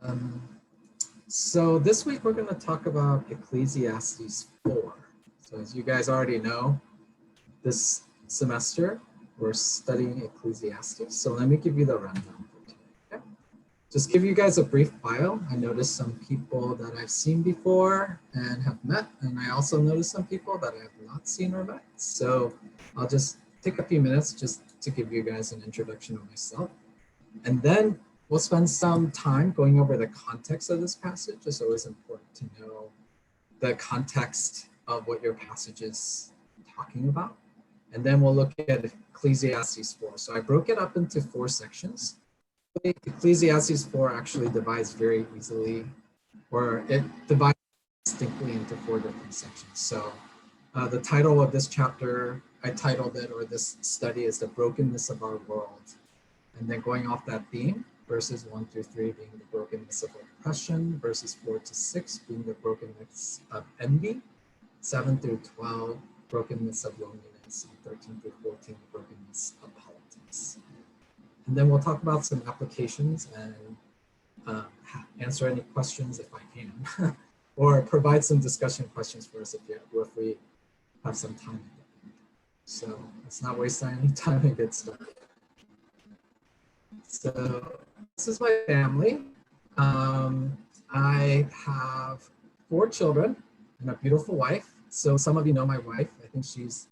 Um, so this week we're going to talk about Ecclesiastes 4. So as you guys already know, this semester we're studying Ecclesiastes. So let me give you the rundown for today. Okay? Just give you guys a brief bio. I noticed some people that I've seen before and have met, and I also noticed some people that I have not seen or met. So I'll just take a few minutes just to give you guys an introduction of myself. And then we'll spend some time going over the context of this passage. It's always important to know the context of what your passage is talking about. And then we'll look at Ecclesiastes 4. So I broke it up into 4 sections. Ecclesiastes 4 actually divides very easily, or it divides distinctly into 4 different sections. So the title of this chapter, I titled it, or this study, is The Brokenness of Our World. And then going off that theme, verses 1 through 3 being the brokenness of oppression, verses 4 to 6 being the brokenness of envy, 7 through 12, brokenness of loneliness, and 13 through 14, the brokenness of politics. And then we'll talk about some applications and answer any questions if I can, or provide some discussion questions for us if we have some time. So let's not waste any time and get started. So this is my family. I have 4 children and a beautiful wife. So some of you know my wife. I think she's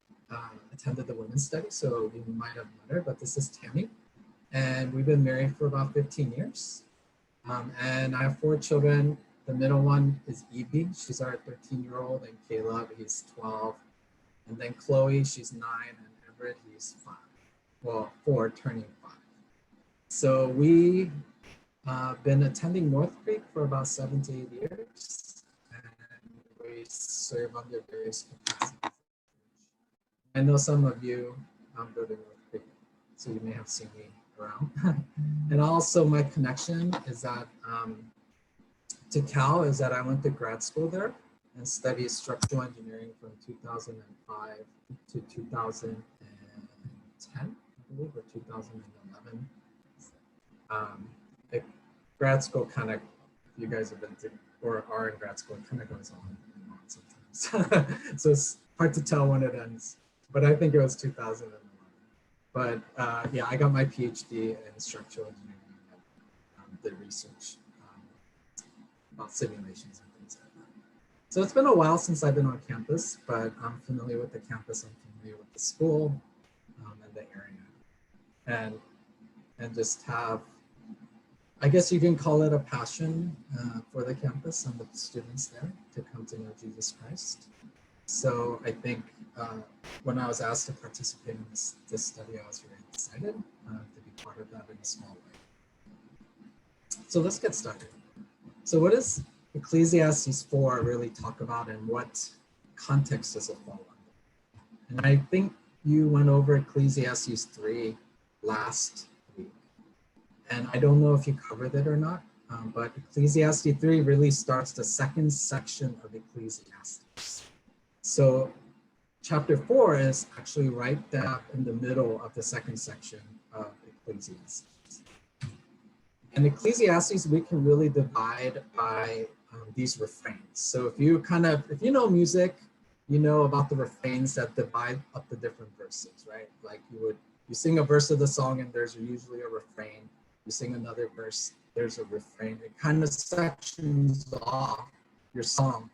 attended the women's study, so you might have met her, but this is Tammy. And we've been married for about 15 years. And I have 4 children. The middle one is Evie. She's our 13-year-old, and Caleb, he's 12. And then Chloe, she's 9, and Everett, he's 5. Well, 4, turning 5. So we been attending North Creek for about 7 to 8 years, and we serve under various capacities. I know some of you go to North Creek, so you may have seen me around. And also my connection is that to Cal is that I went to grad school there and studied structural engineering from 2005 to 2010, I believe, or 2011. Grad school kind of, if you guys have been to or are in grad school, it kind of goes on and on sometimes. So it's hard to tell when it ends, but I think it was 2011. But yeah, I got my PhD in structural engineering and did research about simulations and things like that. So it's been a while since I've been on campus, but I'm familiar with the campus, I'm familiar with the school and the area. And just have, I guess you can call it a passion for the campus and the students there to come to know Jesus Christ. So I think when I was asked to participate in this study, I was very excited to be part of that in a small way. So let's get started. So what does Ecclesiastes 4 really talk about, and what context does it fall under? And I think you went over Ecclesiastes 3 last week. And I don't know if you covered it or not, but Ecclesiastes 3 really starts the second section of Ecclesiastes. So chapter 4 is actually right there in the middle of the second section of Ecclesiastes. And Ecclesiastes, we can really divide by these refrains. So if you know music, you know about the refrains that divide up the different verses, right? Like you sing a verse of the song and there's usually a refrain. You sing another verse, there's a refrain. It kind of sections off your song.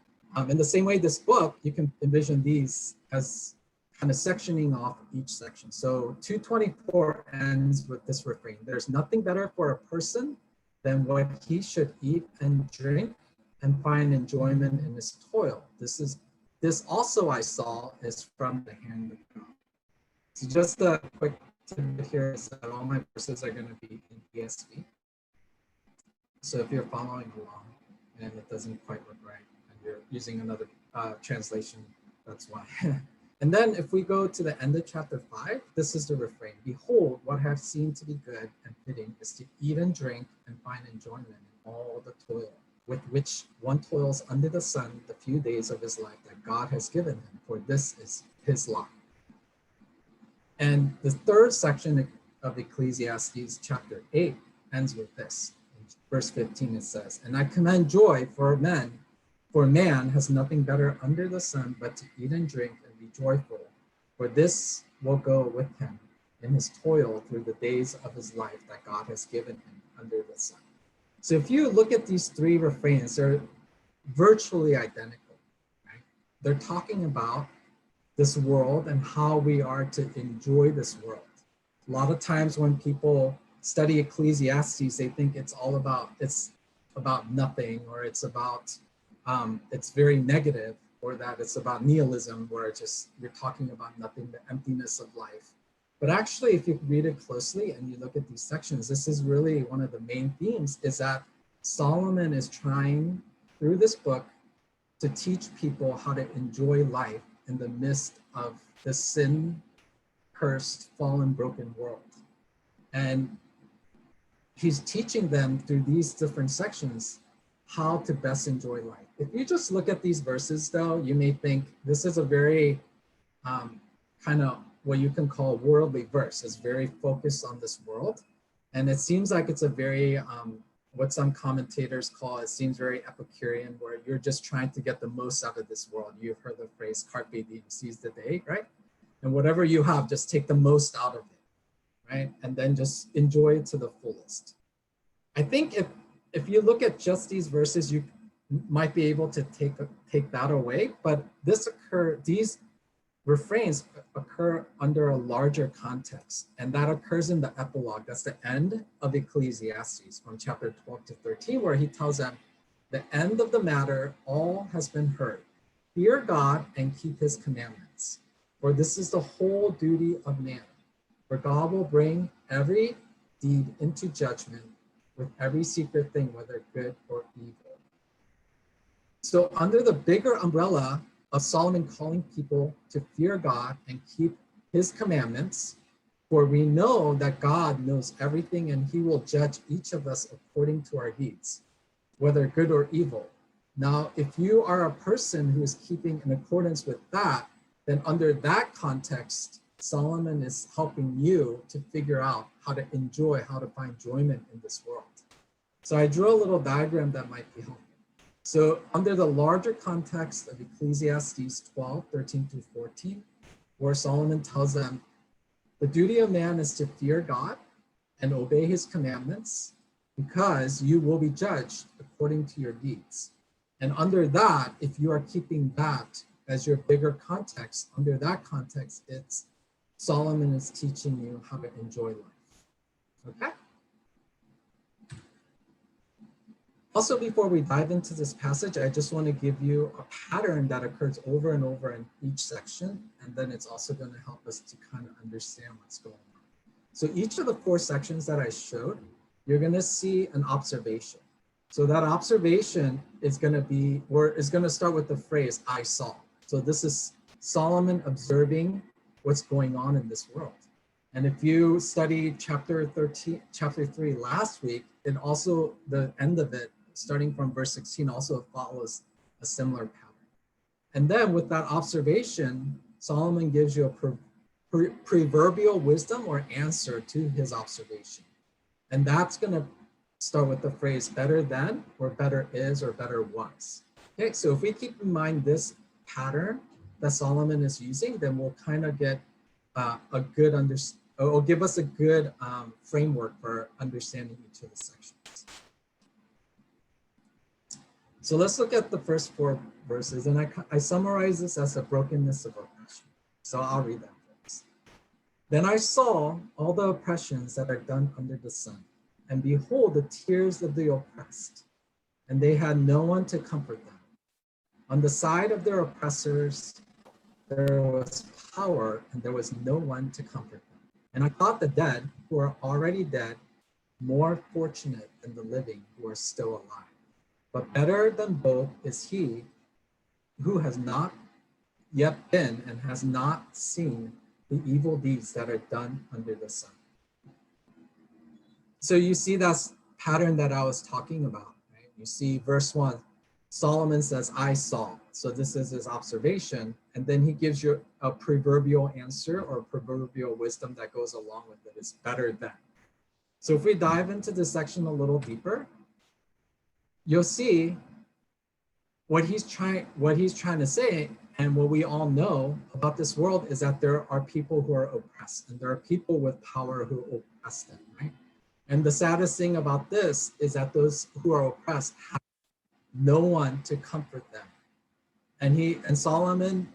In the same way, this book, you can envision these as kind of sectioning off each section. So 224 ends with this refrain: there's nothing better for a person than what he should eat and drink and find enjoyment in his toil. This also I saw is from the hand of God. So just a quick tidbit here is that all my verses are going to be in ESV. So if you're following along and it doesn't quite look right and you're using another translation, that's why. And then if we go to the end of chapter 5, this is the refrain: behold, what I have seen to be good and fitting is to eat and drink and find enjoyment in all the toil with which one toils under the sun the few days of his life that God has given him, for this is his lot. And the third section of Ecclesiastes chapter 8 ends with this. verse 15, it says, and I command joy for men, for man has nothing better under the sun but to eat and drink and be joyful, for this will go with him in his toil through the days of his life that God has given him under the sun. So if you look at these three refrains, they're virtually identical, right? They're talking about this world and how we are to enjoy this world. A lot of times when people study Ecclesiastes, they think it's about nothing, or it's about, it's very negative, or that it's about nihilism, where it's just, you're talking about nothing, the emptiness of life. But actually, if you read it closely and you look at these sections, this is really one of the main themes, is that Solomon is trying through this book to teach people how to enjoy life in the midst of the sin, cursed, fallen, broken world. And he's teaching them through these different sections how to best enjoy life. If you just look at these verses, though, you may think this is a very kind of what you can call worldly verse. It's very focused on this world. And it seems like it's a very, what some commentators call, it seems very Epicurean, where you're just trying to get the most out of this world. You've heard the phrase carpe diem, seize the day, right? And whatever you have, just take the most out of it, right? And then just enjoy it to the fullest. I think if you look at just these verses, you might be able to take that away, but these refrains occur under a larger context, and that occurs in the epilogue. That's the end of Ecclesiastes from chapter 12 to 13, where he tells them, the end of the matter, all has been heard. Fear God and keep his commandments, for this is the whole duty of man. For God will bring every deed into judgment with every secret thing, whether good or evil. So under the bigger umbrella of Solomon calling people to fear God and keep his commandments, for we know that God knows everything and he will judge each of us according to our deeds, whether good or evil. Now, if you are a person who is keeping in accordance with that, then under that context, Solomon is helping you to figure out how to enjoy, how to find enjoyment in this world. So I drew a little diagram that might be helpful. So under the larger context of Ecclesiastes 12, 13 through 14, where Solomon tells them, the duty of man is to fear God and obey his commandments, because you will be judged according to your deeds. And under that, if you are keeping that as your bigger context, under that context, it's Solomon is teaching you how to enjoy life. Okay? Also, before we dive into this passage, I just want to give you a pattern that occurs over and over in each section, and then it's also going to help us to kind of understand what's going on. So each of the four sections that I showed, you're going to see an observation. So that observation is going to be, or is going to start with the phrase, I saw. So this is Solomon observing what's going on in this world. And if you studied chapter 3 last week, it also, the end of it, starting from verse 16, also follows a similar pattern. And then with that observation, Solomon gives you a proverbial wisdom or answer to his observation. And that's going to start with the phrase better than, or better is, or better was. Okay, so if we keep in mind this pattern that Solomon is using, then we'll kind of get a good it'll give us a good framework for understanding each of the sections. So let's look at the first four verses, and I summarize this as a brokenness of oppression. So I'll read that first. Then I saw all the oppressions that are done under the sun, and behold, the tears of the oppressed, and they had no one to comfort them. On the side of their oppressors, there was power, and there was no one to comfort them. And I thought the dead, who are already dead, more fortunate than the living who are still alive. But better than both is he who has not yet been and has not seen the evil deeds that are done under the sun. So you see that pattern that I was talking about, right? You see verse 1, Solomon says, I saw. So this is his observation. And then he gives you a proverbial answer or proverbial wisdom that goes along with it. It's better than. So if we dive into this section a little deeper, you'll see what he's trying to say, and what we all know about this world is that there are people who are oppressed, and there are people with power who oppress them, right? And the saddest thing about this is that those who are oppressed have no one to comfort them. And Solomon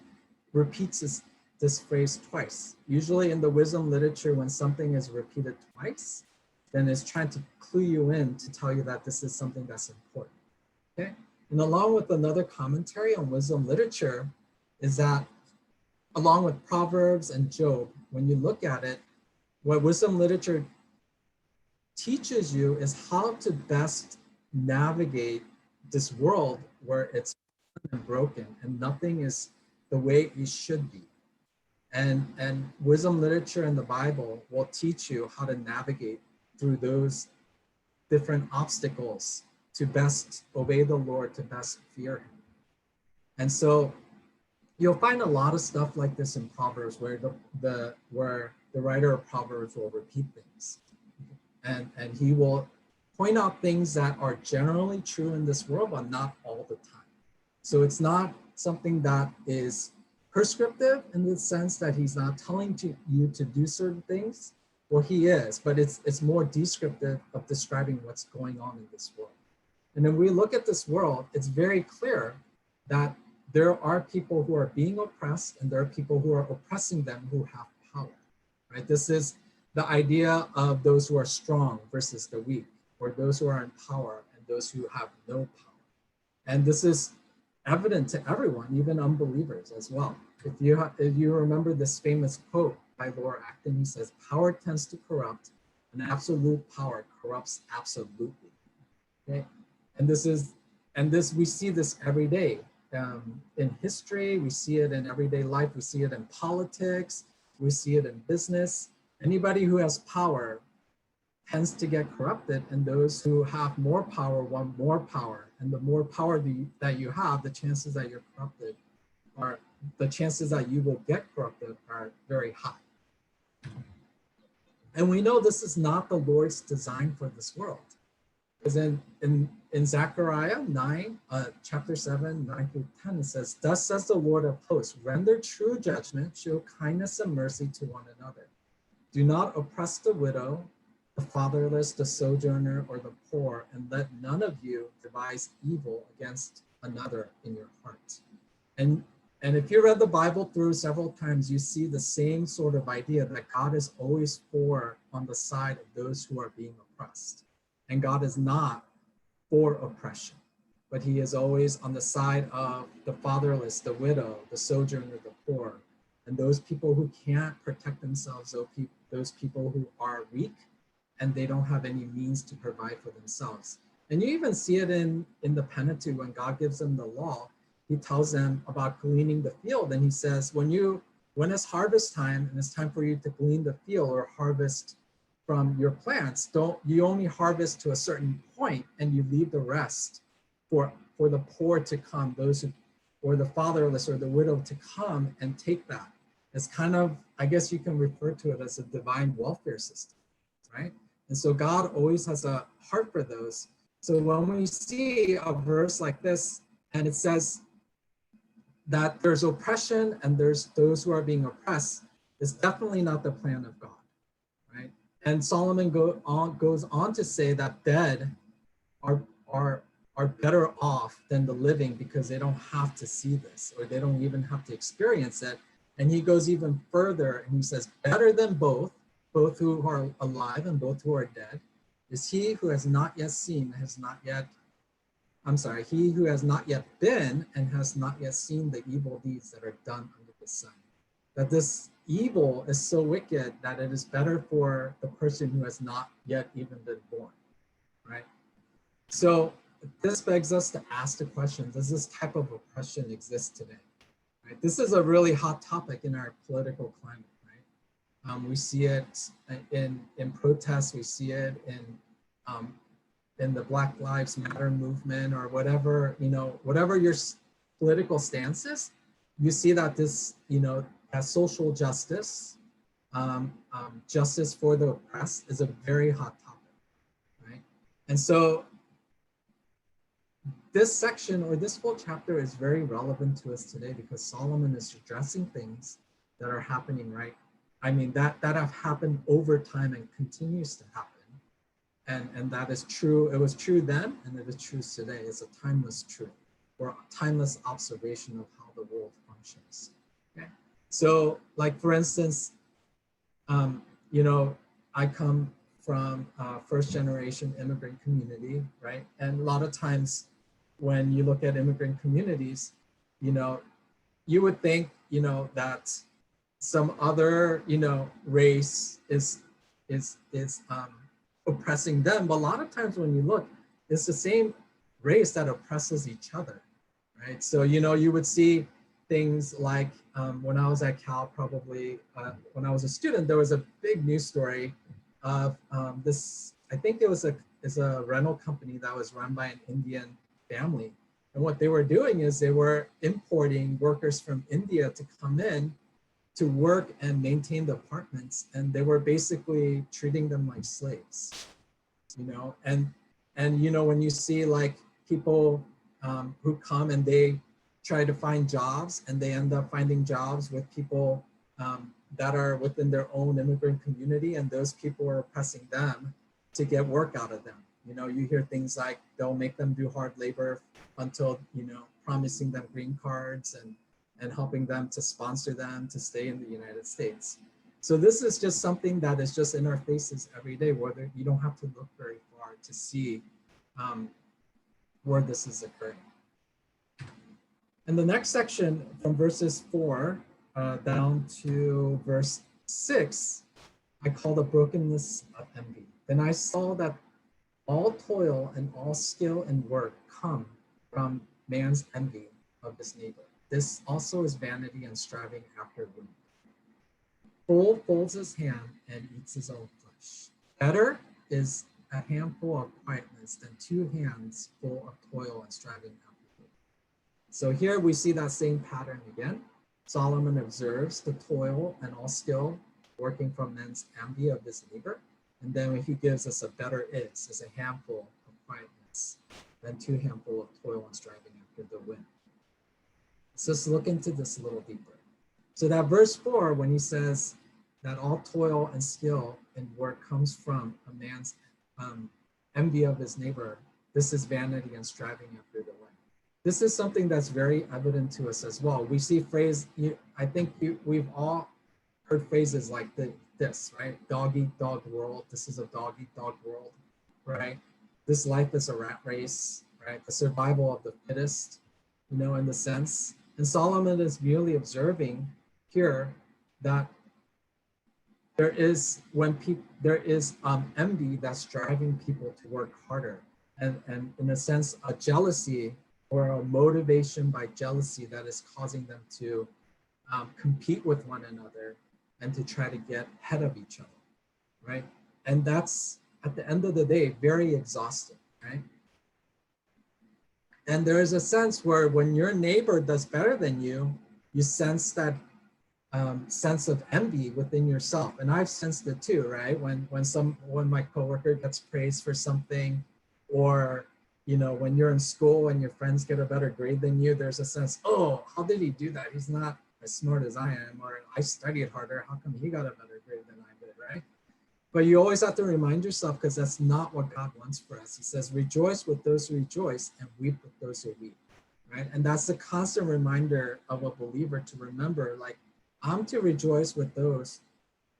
repeats this phrase twice. Usually in the wisdom literature, when something is repeated twice, then it's trying to clue you in to tell you that this is something that's important. Okay? And along with another commentary on wisdom literature is that, along with Proverbs and Job, when you look at it, what wisdom literature teaches you is how to best navigate this world where it's broken and nothing is the way it should be. And wisdom literature in the Bible will teach you how to navigate through those different obstacles to best obey the Lord, to best fear him. And so you'll find a lot of stuff like this in Proverbs where the writer of Proverbs will repeat things. And he will point out things that are generally true in this world, but not all the time. So it's not something that is prescriptive in the sense that he's not telling you to do certain things. Well, he is, but it's more descriptive of describing what's going on in this world. And when we look at this world, it's very clear that there are people who are being oppressed and there are people who are oppressing them who have power, right? This is the idea of those who are strong versus the weak, or those who are in power and those who have no power. And this is evident to everyone, even unbelievers as well. If you remember this famous quote by Laura Acton, he says, "Power tends to corrupt, and absolute power corrupts absolutely." Okay, and we see this every day in history. We see it in everyday life. We see it in politics. We see it in business. Anybody who has power tends to get corrupted, and those who have more power want more power. And the more power that you have, the chances that you're corrupted the chances that you will get corrupted are very high. And we know this is not the Lord's design for this world. Because in Zechariah 9, chapter 7, 9 through 10, it says, "Thus says the Lord of hosts, render true judgment, show kindness and mercy to one another. Do not oppress the widow, the fatherless, the sojourner, or the poor, and let none of you devise evil against another in your heart." And if you read the Bible through several times, you see the same sort of idea that God is always on the side of those who are being oppressed. And God is not for oppression, but he is always on the side of the fatherless, the widow, the sojourner, the poor, and those people who can't protect themselves, those people who are weak and they don't have any means to provide for themselves. And you even see it in the Pentateuch when God gives them the law. He tells them about gleaning the field, and he says, when it's harvest time and it's time for you to glean the field or harvest from your plants, you only harvest to a certain point and you leave the rest for the poor to come, or the fatherless or the widow to come and take that. It's kind of, I guess you can refer to it as a divine welfare system, right? And so God always has a heart for those. So when we see a verse like this and it says that there's oppression and there's those who are being oppressed, it's definitely not the plan of God, right? And Solomon goes on to say that dead are better off than the living because they don't have to see this, or they don't even have to experience it. And he goes even further and he says, better than both who are alive and both who are dead, is he who has not yet seen, he who has not yet been and has not yet seen the evil deeds that are done under the sun. That this evil is so wicked that it is better for the person who has not yet even been born, right? So this begs us to ask the question, does this type of oppression exist today? Right? This is a really hot topic in our political climate, right? We see it in protests, we see it in the Black Lives Matter movement, or whatever your political stance is, you see that this, as social justice, justice for the oppressed is a very hot topic, right? And so this section or this whole chapter is very relevant to us today because Solomon is addressing things that are happening I mean, that have happened over time and continues to happen. And that is true. It was true then, and it is true today. It's a timeless truth or a timeless observation of how the world functions. Okay. So, like for instance, you know, I come from a first generation immigrant community, right? And a lot of times when you look at immigrant communities, you know, you would think, you know, that some other, you know, race is oppressing them. But a lot of times when you look, it's the same race that oppresses each other, right? So, you know, you would see things like when I was at Cal, probably when I was a student, there was a big news story of this, I think it was a rental company that was run by an Indian family. And what they were doing is they were importing workers from India to come in to work and maintain the apartments, and they were basically treating them like slaves, you know. And you know, when you see like people who come and they try to find jobs and they end up finding jobs with people that are within their own immigrant community, and those people are oppressing them to get work out of them. You know, you hear things like they'll make them do hard labor until, you know, promising them green cards and helping them to sponsor them to stay in the United States. So this is just something that is just in our faces every day, whether you don't have to look very far to see where this is occurring. And the next section from verses 4 down to verse 6, I call the brokenness of envy. Then I saw that all toil and all skill and work come from man's envy of his neighbor. This also is vanity and striving after wind. Fool folds his hand and eats his own flesh. Better is a handful of quietness than 2 hands full of toil and striving after food. So here we see that same pattern again. Solomon observes the toil and all skill working from men's envy of his neighbor. And then he gives us a better is a handful of quietness than 2 handful of toil and striving after the wind. So let's look into this a little deeper. So that verse 4, when he says that all toil and skill and work comes from a man's envy of his neighbor, this is vanity and striving after the wind. This is something that's very evident to us as well. We see I think we've all heard phrases like this, right? Dog eat dog world. This is a dog eat dog world, right? This life is a rat race, right? The survival of the fittest, you know, in the sense. And Solomon is merely observing here that there is envy that's driving people to work harder, and in a sense a jealousy or a motivation by jealousy that is causing them to compete with one another and to try to get ahead of each other, right? And that's at the end of the day very exhausting, right? And there is a sense where when your neighbor does better than you, you sense that sense of envy within yourself. And I've sensed it too, right? When my coworker gets praised for something, or you know, when you're in school and your friends get a better grade than you, there's a sense, oh, how did he do that? He's not as smart as I am, or I studied harder. How come he got a better grade than I did, right? But you always have to remind yourself, because that's not what God wants for us. He says, rejoice with those who rejoice and weep with those who weep, right? And that's the constant reminder of a believer to remember, like, I'm to rejoice with those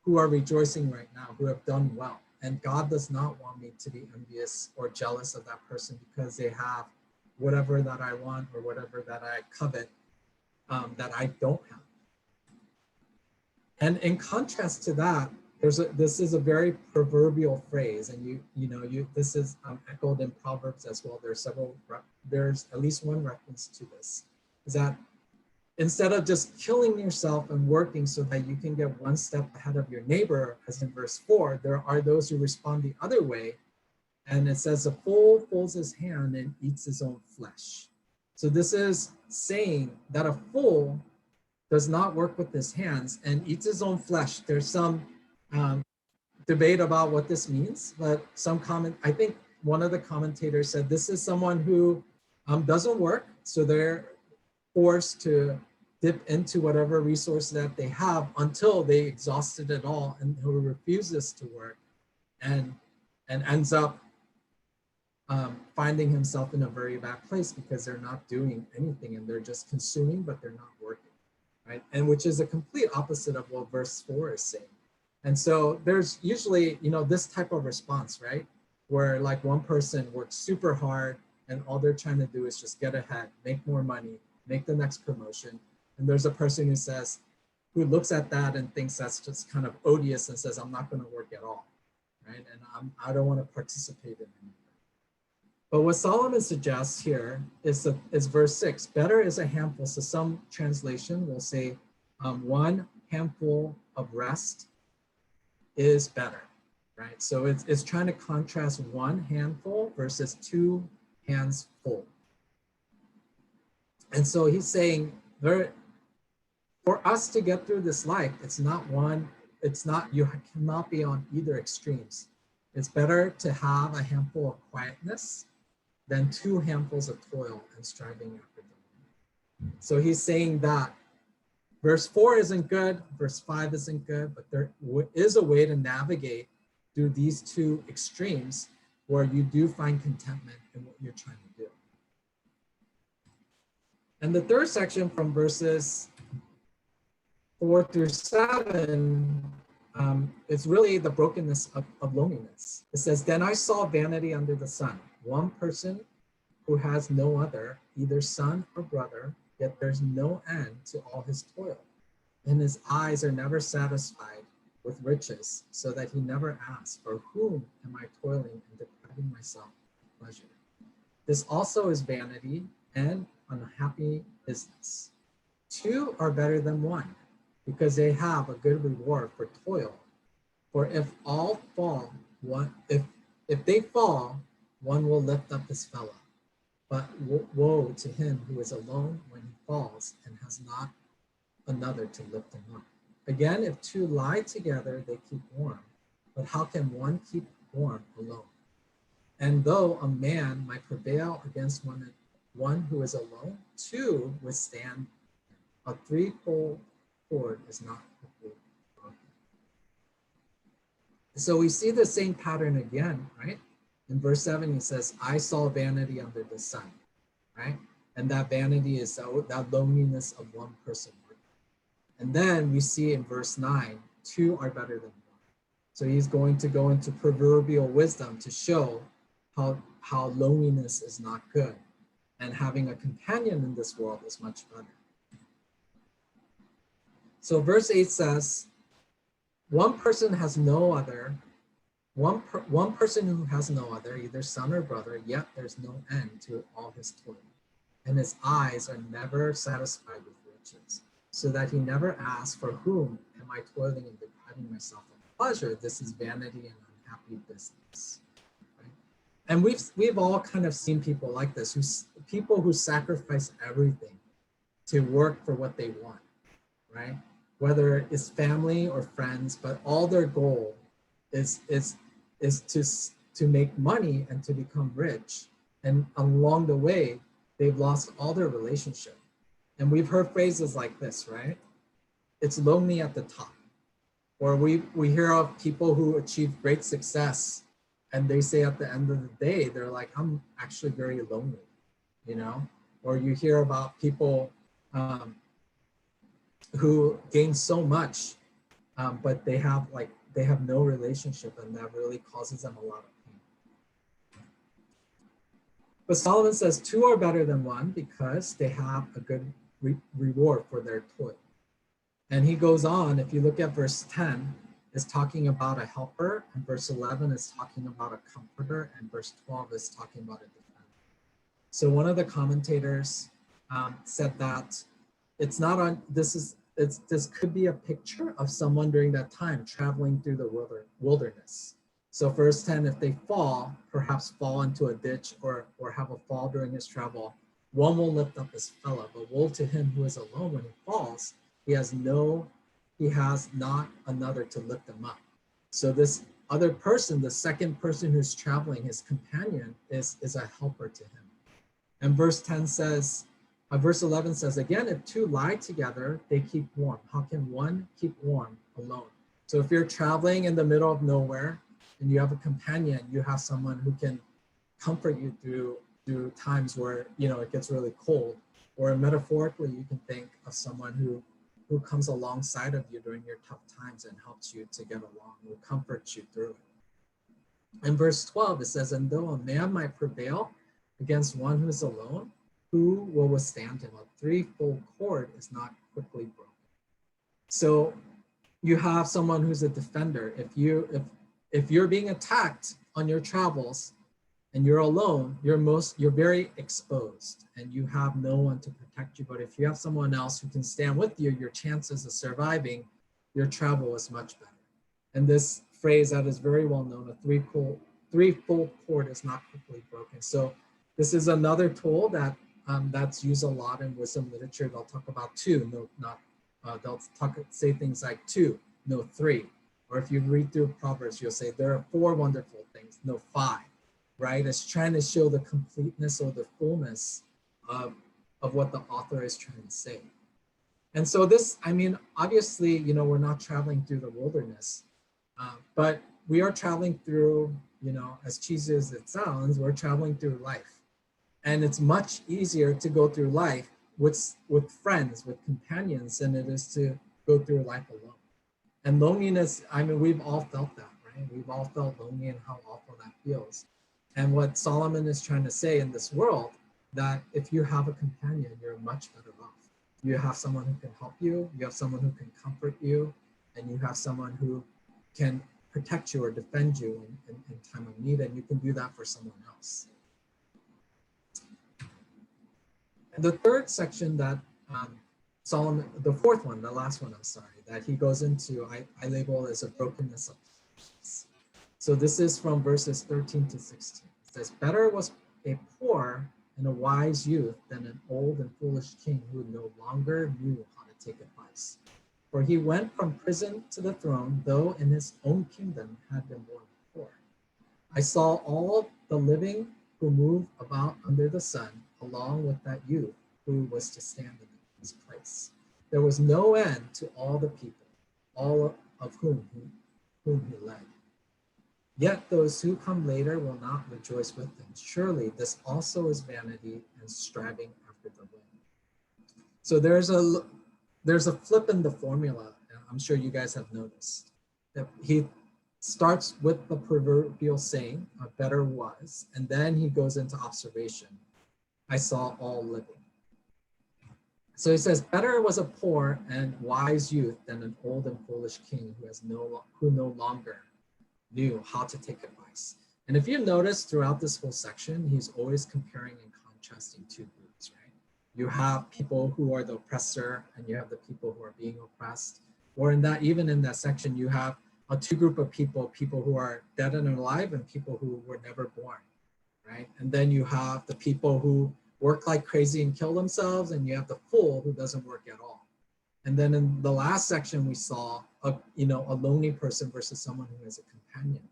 who are rejoicing right now, who have done well. And God does not want me to be envious or jealous of that person because they have whatever that I want or whatever that I covet that I don't have. And in contrast to that, this is a very proverbial phrase, and this is echoed in Proverbs as well. There's at least one reference to this, is that instead of just killing yourself and working so that you can get one step ahead of your neighbor, as in verse 4, there are those who respond the other way. And it says, a fool folds his hand and eats his own flesh. So this is saying that a fool does not work with his hands and eats his own flesh. There's some debate about what this means, but I think one of the commentators said this is someone who doesn't work. So they're forced to dip into whatever resource that they have until they exhausted it all, and who refuses to work and ends up finding himself in a very bad place because they're not doing anything and they're just consuming, but they're not working, right? And which is a complete opposite of what verse 4 is saying. And so there's usually, this type of response, right? Where like one person works super hard and all they're trying to do is just get ahead, make more money, make the next promotion. And there's a person who looks at that and thinks that's just kind of odious and says, I'm not going to work at all, right? And I don't want to participate in anything. But what Solomon suggests here is verse 6. Better is a handful. So some translation will say one handful of rest is better, right? So it's trying to contrast one handful versus two hands full. And so he's saying, for us to get through this life, you cannot be on either extremes. It's better to have a handful of quietness than two handfuls of toil and striving after them. So he's saying that verse 4 isn't good, verse 5 isn't good, but there is a way to navigate through these two extremes where you do find contentment in what you're trying to do. And the third section from verses 4 through 7, it's really the brokenness of loneliness. It says, then I saw vanity under the sun, one person who has no other, either son or brother, yet there's no end to all his toil. And his eyes are never satisfied with riches, so that he never asks, for whom am I toiling and depriving myself of pleasure? This also is vanity and unhappy business. Two are better than one, because they have a good reward for toil. For if all fall, if they fall, one will lift up his fellow. But woe to him who is alone when he falls and has not another to lift him up. Again, if two lie together, they keep warm. But how can one keep warm alone? And though a man might prevail against one who is alone, two withstand. A threefold cord is not quickly broken. So we see the same pattern again, right? In verse 7, he says, I saw vanity under the sun, right? And that vanity is that loneliness of one person. And then we see in verse 9, two are better than one. So he's going to go into proverbial wisdom to show how loneliness is not good. And having a companion in this world is much better. So verse 8 says, one person has no other, one person who has no other, either son or brother, yet there's no end to all his toil. And his eyes are never satisfied with riches, so that he never asks, for whom am I toiling and depriving myself of pleasure? This is vanity and unhappy business. Right? And we've all kind of seen people like this, people who sacrifice everything to work for what they want, right? Whether it's family or friends, but all their goal is to make money and to become rich. And along the way, they've lost all their relationship. And we've heard phrases like this, right? It's lonely at the top. Or we hear of people who achieve great success and they say at the end of the day, they're like, I'm actually very lonely, you know? Or you hear about people who gain so much, but they have no relationship, and that really causes them a lot of pain. But Solomon says two are better than one because they have a good reward for their toil. And he goes on, if you look at verse 10, is talking about a helper, and verse 11 is talking about a comforter, and verse 12 is talking about a defender. So one of the commentators said that it's not on, this could be a picture of someone during that time traveling through the wilderness. So verse 10, if they fall, perhaps fall into a ditch or have a fall during his travel, one will lift up his fellow, but woe to him who is alone when he falls. He has not another to lift him up. So this other person, the second person who's traveling, his companion, is a helper to him. And verse 11 says, again, if two lie together, they keep warm. How can one keep warm alone? So if you're traveling in the middle of nowhere and you have a companion, you have someone who can comfort you through times where, it gets really cold. Or metaphorically, you can think of someone who comes alongside of you during your tough times and helps you to get along, will comfort you through it. In verse 12, it says, and though a man might prevail against one who is alone, who will withstand him? A threefold cord is not quickly broken. So you have someone who's a defender. If you're being attacked on your travels and you're alone, you're very exposed and you have no one to protect you. But if you have someone else who can stand with you, your chances of surviving your travel is much better. And this phrase that is very well known, a threefold cord is not quickly broken. So this is another tool that's used a lot in wisdom literature. They'll talk about two, they'll say things like two, no three. Or if you read through Proverbs, you'll say there are four wonderful things, no five, right? It's trying to show the completeness or the fullness of what the author is trying to say. And so this, obviously, we're not traveling through the wilderness, but we are traveling through, as cheesy as it sounds, we're traveling through life. And it's much easier to go through life with friends, with companions, than it is to go through life alone. And loneliness, we've all felt that, right? We've all felt lonely and how awful that feels. And what Solomon is trying to say in this world, that if you have a companion, you're much better off. You have someone who can help you, you have someone who can comfort you, and you have someone who can protect you or defend you in time of need, and you can do that for someone else. And the third section that Solomon, the fourth one, the last one, that he goes into, I label as a brokenness of peace. So this is from verses 13 to 16. It says, better was a poor and a wise youth than an old and foolish king who no longer knew how to take advice. For he went from prison to the throne, though in his own kingdom had been born before. I saw all the living who move about under the sun, along with that youth who was to stand in his place. There was no end to all the people, all of whom he led. Yet those who come later will not rejoice with him. Surely this also is vanity and striving after the wind. So there's a flip in the formula, and I'm sure you guys have noticed that he starts with the proverbial saying, better was, and then he goes into observation. I saw all living. So he says, better was a poor and wise youth than an old and foolish king who no longer knew how to take advice. And if you notice throughout this whole section, he's always comparing and contrasting two groups, right? You have people who are the oppressor and you have the people who are being oppressed. Or even in that section, you have a two group of people who are dead and alive and people who were never born, right? And then you have the people who work like crazy and kill themselves, and you have the fool who doesn't work at all. And then in the last section, we saw a lonely person versus someone who has a companion,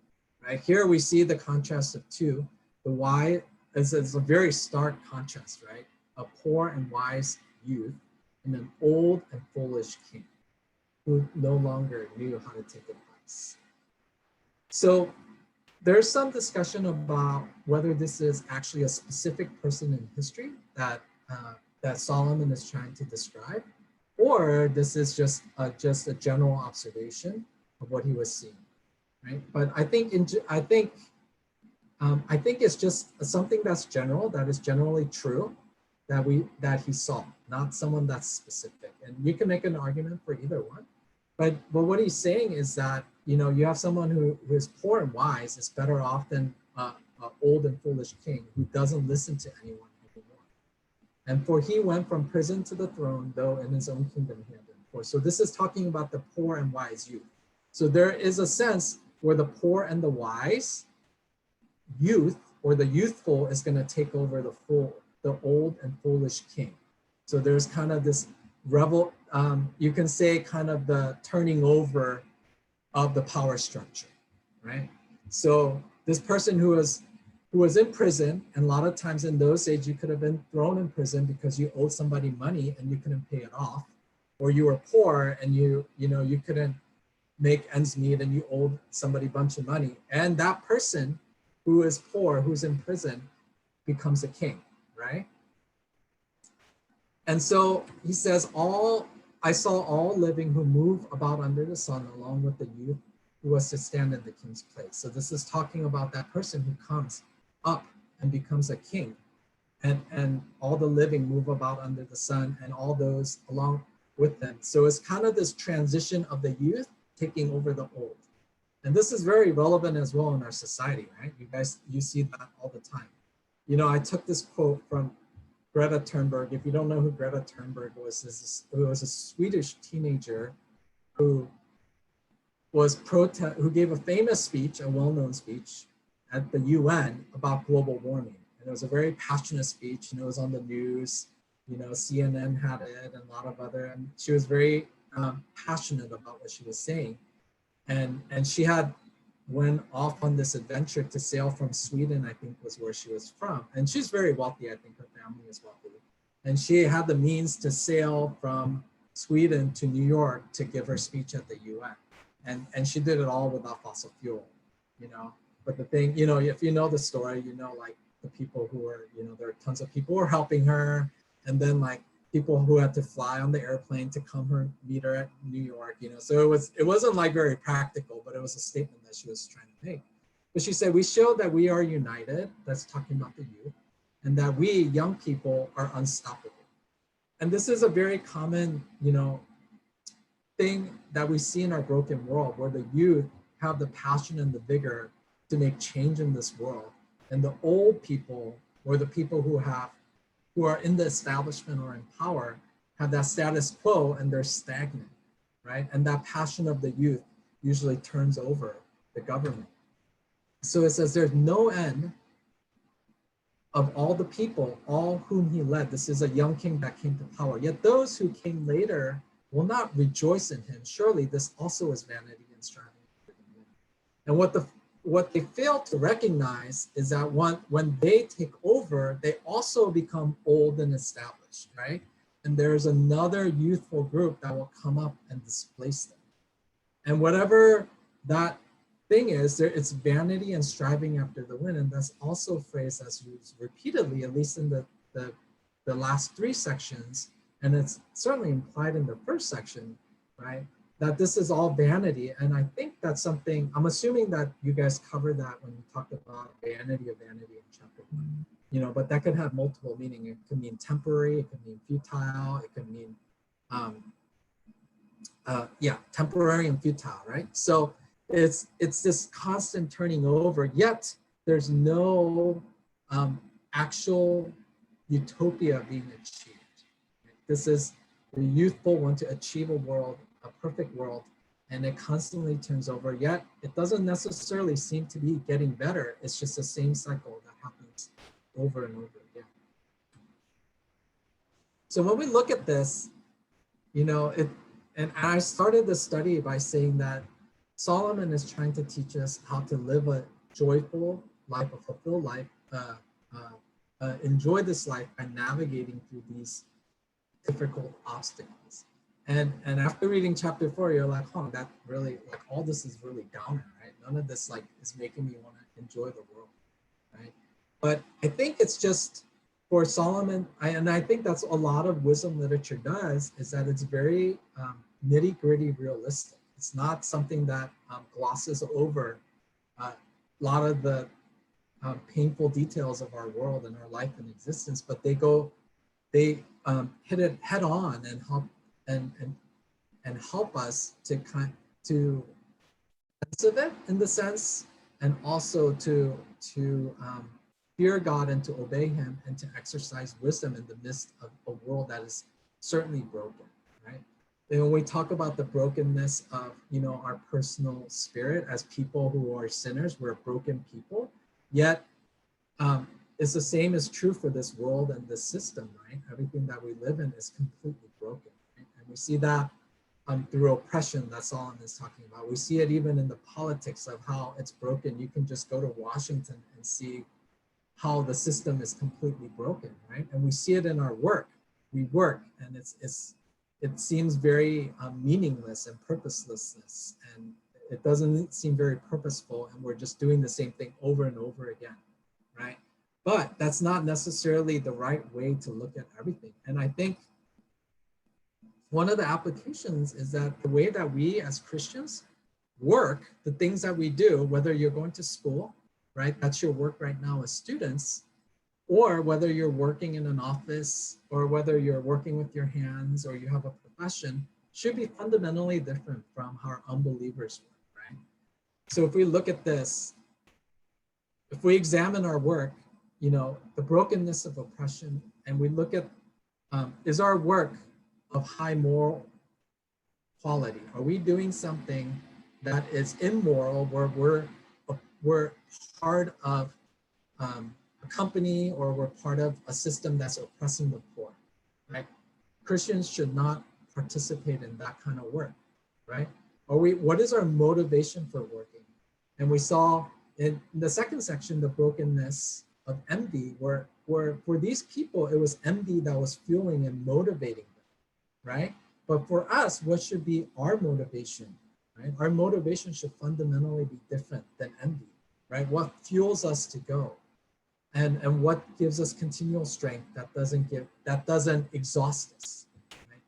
right? Here we see the contrast of two. The wise is a very stark contrast, right? A poor and wise youth and an old and foolish king who no longer knew how to take advice. So there's some discussion about whether this is actually a specific person in history that Solomon is trying to describe, or this is just a general observation of what he was seeing, right? But I think it's just something that's general, that is generally true, that he saw, not someone that's specific. And you can make an argument for either one, but what he's saying is that you have someone who is poor and wise is better off than an old and foolish king who doesn't listen to anyone anymore. And for he went from prison to the throne, though in his own kingdom he had been poor. So this is talking about the poor and wise youth. So there is a sense where the poor and the wise youth, or the youthful, is going to take over the old and foolish king. So there's kind of this you can say kind of the turning over of the power structure, right? So this person who is who was in prison. And a lot of times in those days, you could have been thrown in prison because you owed somebody money and you couldn't pay it off, or you were poor and you couldn't make ends meet and you owed somebody a bunch of money. And that person who is poor, who's in prison, becomes a king, right? And so he says, I saw all living who move about under the sun, along with the youth who was to stand in the king's place. So this is talking about that person who comes up and becomes a king. And all the living move about under the sun, and all those along with them. So it's kind of this transition of the youth taking over the old. And this is very relevant as well in our society, right? You see that all the time. You know, I took this quote from Greta Thunberg. If you don't know who Greta Thunberg was, it was a Swedish teenager who gave a famous speech, a well-known speech at the UN about global warming. And it was a very passionate speech, and it was on the news. You know, CNN had it, and a lot of other, and she was very passionate about what she was saying. And she went off on this adventure to sail from Sweden, I think was where she was from. And she's very wealthy, I think her family is wealthy. And she had the means to sail from Sweden to New York to give her speech at the UN. And she did it all without fossil fuel, you know. But the thing, you know, if you know the story, you know, like the people who were, you know, there are tons of people who were helping her. And then like people who had to fly on the airplane to meet her at New York, you know. So it wasn't like very practical, but it was a statement that she was trying to make. But she said, we show that we are united, that's talking about the youth, and that we young people are unstoppable. And this is a very common, you know, thing that we see in our broken world, where the youth have the passion and the vigor to make change in this world. And the old people, or the people who are in the establishment or in power, have that status quo and they're stagnant, right? And that passion of the youth usually turns over the government. So it says there's no end of all the people, all whom he led. This is a young king that came to power. Yet those who came later will not rejoice in him. Surely this also is vanity and striving. And what they fail to recognize is that when they take over, they also become old and established, right? And there's another youthful group that will come up and displace them. And whatever that thing is, it's vanity and striving after the wind. And that's also a phrase that's used repeatedly, at least in the last three sections. And it's certainly implied in the first section, right? That this is all vanity. And I think that's something, I'm assuming that you guys covered that when you talked about vanity of vanity in chapter 1, you know, but that could have multiple meaning. It could mean temporary, it could mean futile, it could mean, temporary and futile, right? So it's this constant turning over, yet there's no actual utopia being achieved. This is the youthful want to achieve a world, a perfect world, and it constantly turns over, yet it doesn't necessarily seem to be getting better. It's just the same cycle that happens over and over again. So when we look at this, you know, and I started the study by saying that Solomon is trying to teach us how to live a joyful life, a fulfilled life, enjoy this life by navigating through these difficult obstacles. And after reading chapter 4, you're like, oh, that really, like, all this is really downer, right? None of this like is making me want to enjoy the world, right? But I think it's just for Solomon, and I think that's a lot of wisdom literature does, is that it's very nitty gritty realistic. It's not something that glosses over a lot of the painful details of our world and our life and existence, but they hit it head on and help us to sense of it in the sense, and also to fear God and to obey him and to exercise wisdom in the midst of a world that is certainly broken, right? And when we talk about the brokenness of, you know, our personal spirit as people who are sinners, we're broken people, yet it's the same is true for this world and this system, right? Everything that we live in is completely broken, right? And we see that through oppression that Solomon is talking about. We see it even in the politics of how it's broken. You can just go to Washington and see how the system is completely broken, right? And we see it in our work. We work, and it seems very meaningless and purposelessness, and it doesn't seem very purposeful, and we're just doing the same thing over and over again, right? But that's not necessarily the right way to look at everything. And I think one of the applications is that the way that we as Christians work, the things that we do, whether you're going to school, right? That's your work right now as students, or whether you're working in an office, or whether you're working with your hands, or you have a profession, should be fundamentally different from how unbelievers work, right? So if we look at this, if we examine our work, the brokenness of oppression, and we look at, is our work of high moral quality? Are we doing something that is immoral, where we're part of a company, or we're part of a system that's oppressing the poor, right? Christians should not participate in that kind of work, right? What is our motivation for working? And we saw in the second section, the brokenness of envy, where for these people, it was envy that was fueling and motivating them, right? But for us, what should be our motivation, right? Our motivation should fundamentally be different than envy, right? What fuels us to go? And what gives us continual strength that doesn't exhaust us, right?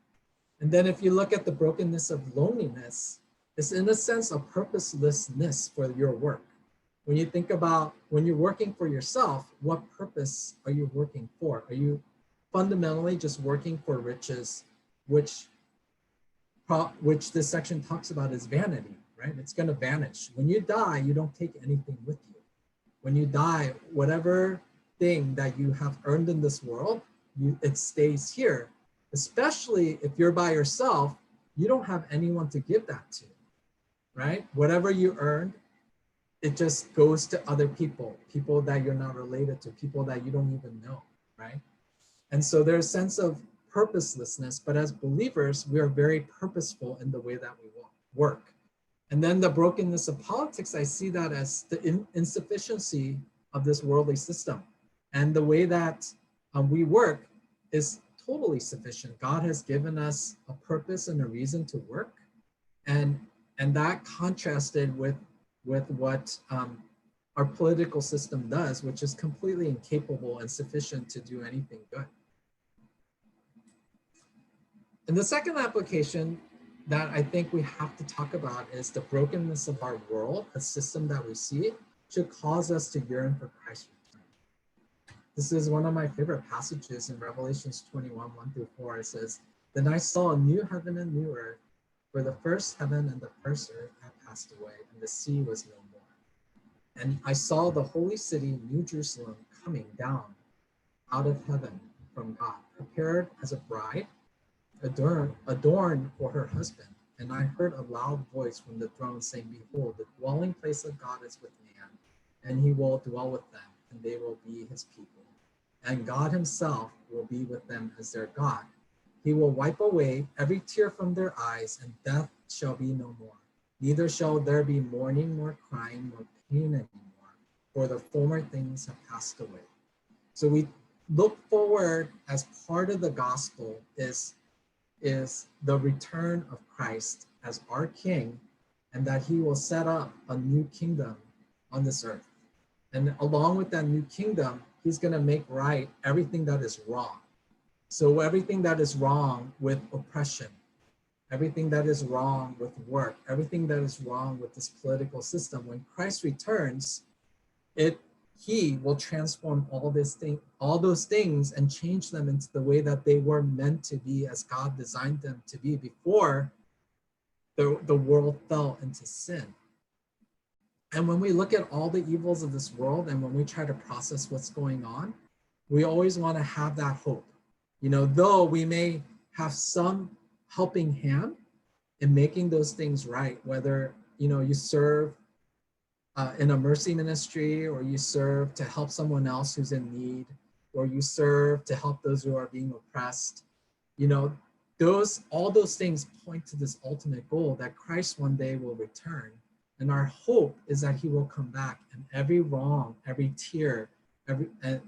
And then if you look at the brokenness of loneliness, it's in a sense a purposelessness for your work. When you think about when you're working for yourself, what purpose are you working for? Are you fundamentally just working for riches, which this section talks about is vanity, right? It's going to vanish. When you die, you don't take anything with you. When you die, whatever thing that you have earned in this world, it stays here. Especially if you're by yourself, you don't have anyone to give that to, right? Whatever you earned, it just goes to other people that you're not related to, people that you don't even know, right? And so there's a sense of purposelessness, but as believers, we are very purposeful in the way that we work. And then the brokenness of politics, I see that as the insufficiency of this worldly system. And the way that we work is totally sufficient. God has given us a purpose and a reason to work. And that contrasted with what our political system does, which is completely incapable and sufficient to do anything good. And the second application that I think we have to talk about is the brokenness of our world, a system that we see, should cause us to yearn for Christ's return. This is one of my favorite passages in Revelations 21, 1-4. It says, "Then I saw a new heaven and new earth, for the first heaven and the first earth had passed away, and the sea was no more. And I saw the holy city, New Jerusalem, coming down out of heaven from God, prepared as a bride, adorned for her husband. And I heard a loud voice from the throne saying, Behold, the dwelling place of God is with man, and he will dwell with them, and they will be his people. And God himself will be with them as their God. He will wipe away every tear from their eyes, and death shall be no more. Neither shall there be mourning, nor crying, nor pain anymore, for the former things have passed away." So we look forward as part of the gospel is the return of Christ as our King, and that he will set up a new kingdom on this earth. And along with that new kingdom, he's going to make right everything that is wrong. So everything that is wrong with oppression, everything that is wrong with work, everything that is wrong with this political system, when Christ returns, he will transform all those things and change them into the way that they were meant to be, as God designed them to be before the world fell into sin. And when we look at all the evils of this world, and when we try to process what's going on, we always want to have that hope. Though we may have some helping hand in making those things right, whether you serve in a mercy ministry, or you serve to help someone else who's in need, or you serve to help those who are being oppressed. All those things point to this ultimate goal, that Christ one day will return. And our hope is that he will come back, and every wrong, every tear and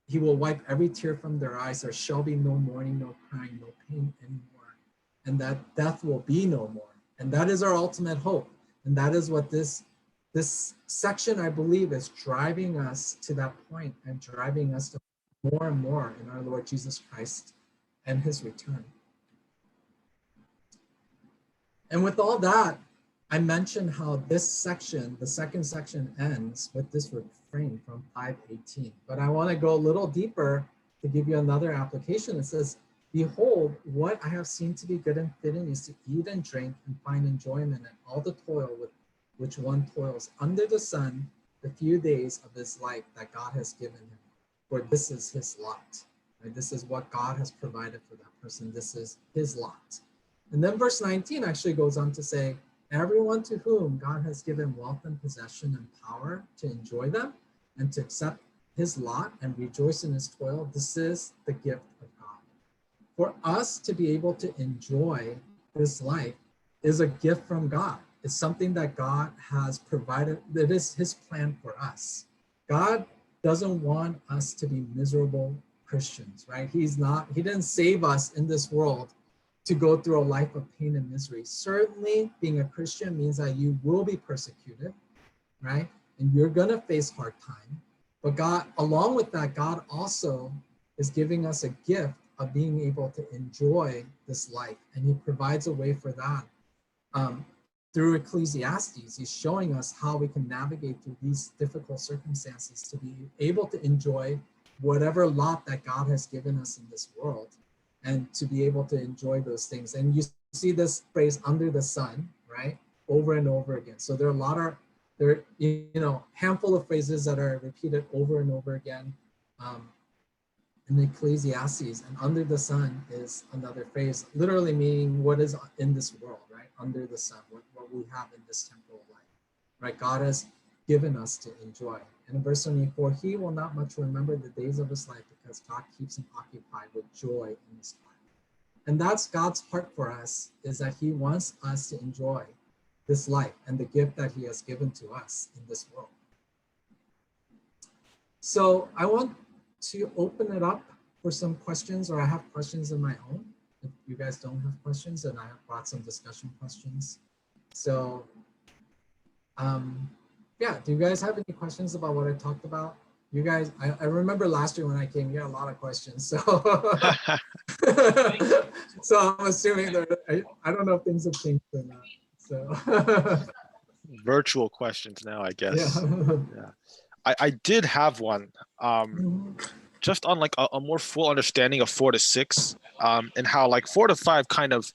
he will wipe every tear from their eyes. There shall be no mourning, no crying, no pain anymore. And that death will be no more. And that is our ultimate hope. And that is what this section, I believe, is driving us to that point and driving us to more and more in our Lord Jesus Christ and his return. And with all that, I mentioned how this section, the second section, ends with this refrain from 5:18. But I want to go a little deeper to give you another application. It says, behold, what I have seen to be good and fitting is to eat and drink and find enjoyment in all the toil with which one toils under the sun the few days of his life that God has given him. For this is his lot. Right? This is what God has provided for that person. This is his lot. And then verse 19 actually goes on to say, everyone to whom God has given wealth and possession and power to enjoy them and to accept his lot and rejoice in his toil, this is the gift of God. For us to be able to enjoy this life is a gift from God. It's something that God has provided. It is his plan for us. God doesn't want us to be miserable Christians, right? He didn't save us in this world to go through a life of pain and misery. Certainly, being a Christian means that you will be persecuted, right? And you're gonna face hard time. But God, along with that, God also is giving us a gift of being able to enjoy this life. And he provides a way for that. Through Ecclesiastes, he's showing us how we can navigate through these difficult circumstances to be able to enjoy whatever lot that God has given us in this world, and to be able to enjoy those things. And you see this phrase under the sun, right? Over and over again. So there are handful of phrases that are repeated over and over again in Ecclesiastes. And under the sun is another phrase, literally meaning what is in this world, right? Under the sun, what we have in this temporal life, right? God has given us to enjoy. And in verse 24, he will not much remember the days of his life because God keeps him occupied with joy in his heart. And that's God's heart for us, is that he wants us to enjoy this life and the gift that he has given to us in this world. So I want to open it up for some questions, or I have questions of my own. If you guys don't have questions, then I have brought some discussion questions. So yeah, do you guys have any questions about what I talked about? You guys, I remember last year when I came, you had a lot of questions. So, so I'm assuming that I don't know if things have changed or not. So, virtual questions now, I guess. yeah. Yeah. I did have one, just on like a more full understanding of 4 to 6, and how like 4 to 5 kind of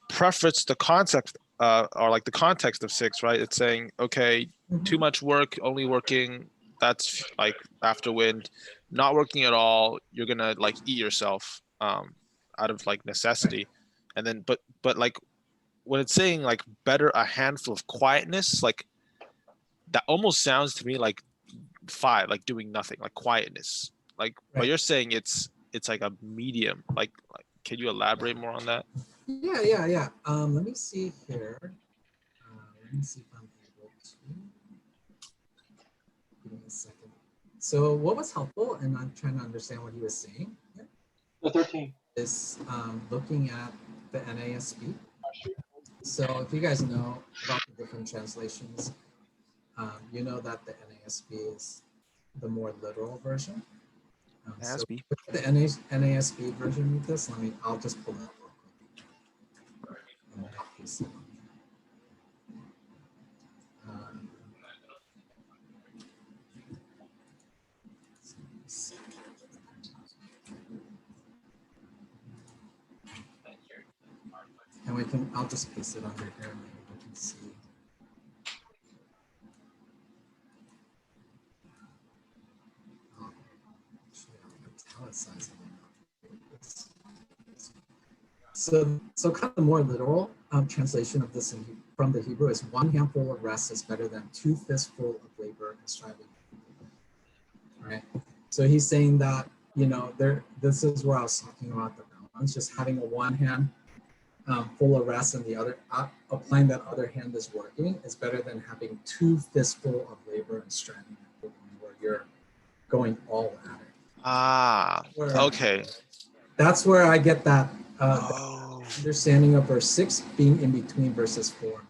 preface the concept, or like the context of 6, right? It's saying, okay, too much work, only working, that's like after wind. Not working at all, you're gonna like eat yourself out of like necessity. And then but like when it's saying like better a handful of quietness, like that almost sounds to me like 5, like doing nothing, like quietness, like but you're saying it's like a medium, like can you elaborate more on that? Yeah. Let me see here. Let me see if I'm able to. Give me a second. So what was helpful, and I'm trying to understand what he was saying, The 13 is looking at the NASB. So if you guys know about the different translations, you know that the NASB is the more literal version. So the NASB version of this, I'll just pull it up real quick. And I'll just paste it under here and maybe we can see. So kind of more literal translation of this from the Hebrew is, one handful of rest is better than 2 fistful of labor and striving. Right. So he's saying that, this is where I was talking about the balance, just having a one hand full of rest and the other, applying that other hand is working, is better than having 2 fistful of labor and striving, where you're going all at it. Ah, Where okay. that's where I get that, that Oh, understanding of verse 6 being in between verses 4.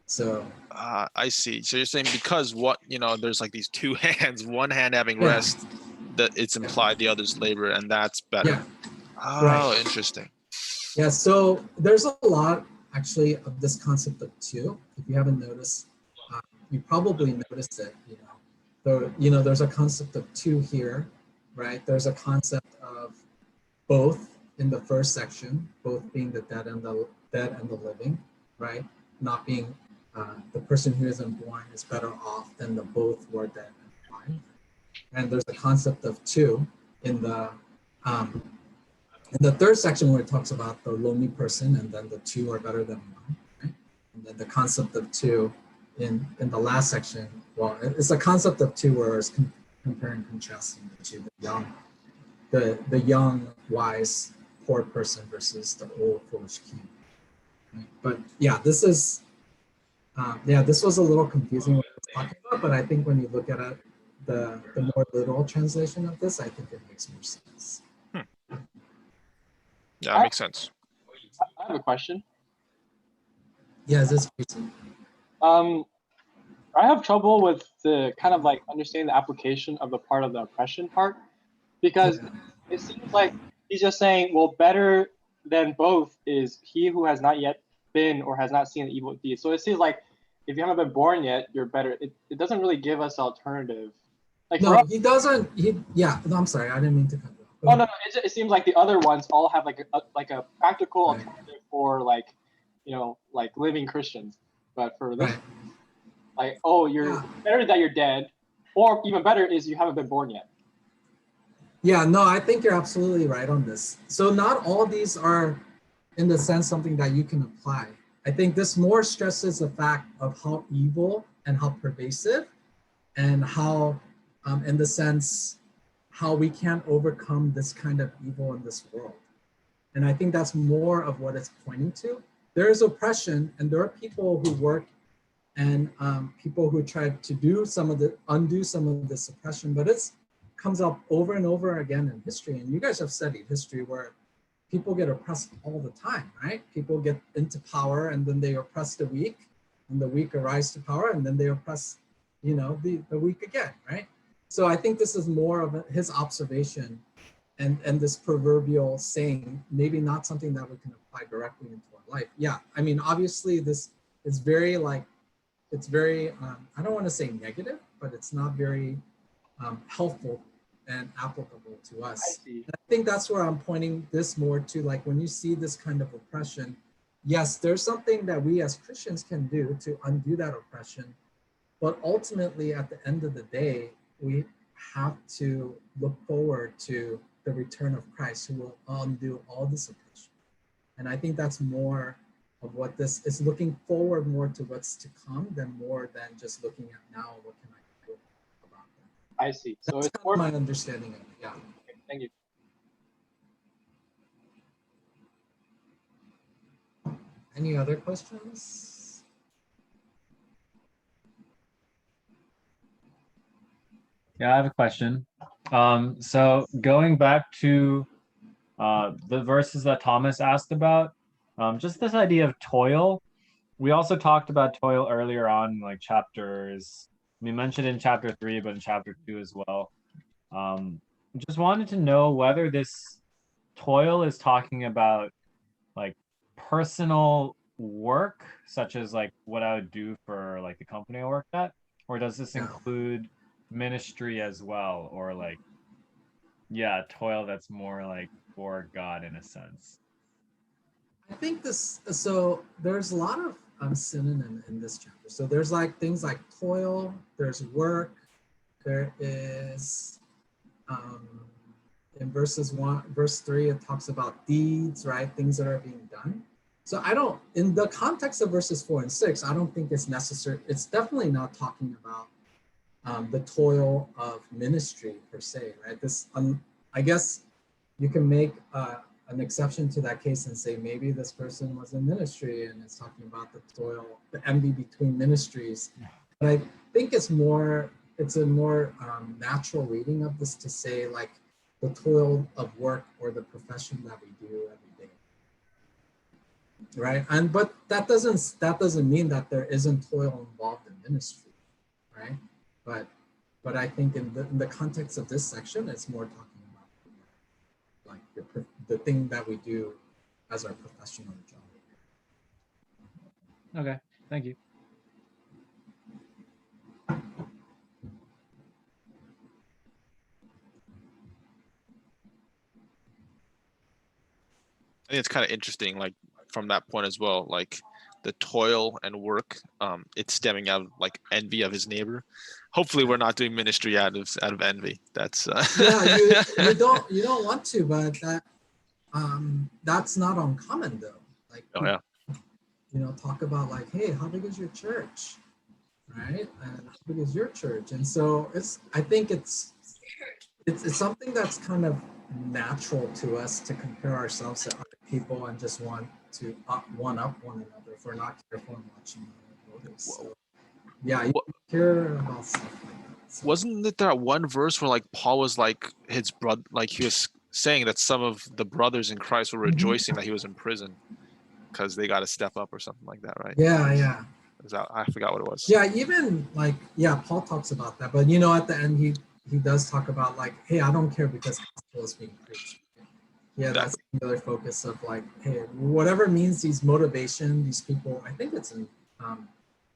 So I see. So you're saying because what, there's like these two hands, one hand having yeah, rest, that it's implied the other's labor, and that's better. yeah, right. Oh, interesting. Yeah, so there's a lot actually of this concept of two. If you haven't noticed, you probably noticed it. There's a concept of two here, right? There's a concept of both in the first section, both being the dead and the living, right? Not being the person who isn't born is better off than the both who are dead and alive. And there's a concept of two in the um, third section where it talks about the lonely person, and then the two are better than one, right? And then the concept of two in the last section, well, it's a concept of two where it's comparing and contrasting the two, the young, wise, poor person versus the old, foolish king. Right? But yeah, this was a little confusing what I was talking about, but I think when you look at it, the more literal translation of this, I think it makes more sense. Yeah, that makes sense. I have a question. Yeah, is this crazy? I have trouble with the kind of like understanding the application of the part of the oppression part, because it seems like he's just saying, well, better than both is he who has not yet been or has not seen the evil deed. So it seems like if you haven't been born yet, you're better. It doesn't really give us alternative. Like No, he doesn't. No, I'm sorry, I didn't mean to cut you off. Oh no, it seems like the other ones all have like a practical Right. alternative for like, like living Christians. But for this, Right. like, oh, you're better that you're dead, or even better is you haven't been born yet. Yeah, no, I think you're absolutely right on this. So not all of these are, in the sense, something that you can apply. I think this more stresses the fact of how evil and how pervasive, and how, in the sense, how we can't overcome this kind of evil in this world. And I think that's more of what it's pointing to. There is oppression, and there are people who work and people who try to undo some of this oppression, but it's comes up over and over again in history. And you guys have studied history where people get oppressed all the time, right? People get into power and then they oppress the weak, and the weak arise to power, and then they oppress, the weak again, right? So I think this is more of his observation and this proverbial saying, maybe not something that we can apply directly into our life. Yeah, I mean, obviously this is very I don't want to say negative, but it's not very helpful and applicable to us. I think that's where I'm pointing this more to, like, when you see this kind of oppression, yes, there's something that we as Christians can do to undo that oppression, but ultimately at the end of the day, we have to look forward to the return of Christ, who will undo all this oppression. And I think that's more of what this is, looking forward more to what's to come more than just looking at now, what can I do about that. I see. So That's it's kind of my understanding of it, yeah. Okay, thank you. Any other questions? Yeah, I have a question. So going back to the verses that Thomas asked about, just this idea of toil. We also talked about toil earlier on, like chapters. We mentioned in chapter 3, but in chapter 2 as well. Just wanted to know whether this toil is talking about like personal work, such as like what I would do for like the company I work at, or does this include ministry as well, or like, yeah, toil that's more like for God in a sense? I think so there's a lot of synonym in this chapter. So there's like things like toil, there's work, there is, in verse 3, it talks about deeds, right? Things that are being done. So in the context of verses 4 and 6, I don't think it's necessary. It's definitely not talking about the toil of ministry per se, right? I guess you can make an exception to that case and say maybe this person was in ministry and it's talking about the toil, the envy between ministries. But I think it's more it's a more natural reading of this to say like the toil of work or the profession that we do every day, right? And but that doesn't mean that there isn't toil involved in ministry, right? But I think in the context of this section, it's more talking about like the thing that we do as our professional job. Okay, thank you. I think it's kind of interesting, like from that point as well, like the toil and work, it's stemming out of like envy of his neighbor. Hopefully, we're not doing ministry out of envy. That's Yeah, you don't want to, but that's not uncommon though. Like, oh yeah, talk about like, hey, how big is your church, right? And how big is your church? And so I think it's something that's kind of natural to us to compare ourselves to other people and just want to one up one another if we're not careful and watching our motives. So, yeah, you hear about stuff like that. So. Wasn't it that one verse where like Paul was like his brother, like he was saying that some of the brothers in Christ were rejoicing that he was in prison because they got to step up or something like that, right? Yeah. I forgot what it was. Yeah, even like Paul talks about that, but at the end he does talk about like, hey, I don't care because gospel is being preached. Yeah, Exactly. That's the other focus of like, hey, whatever means these motivation, these people. I think it's in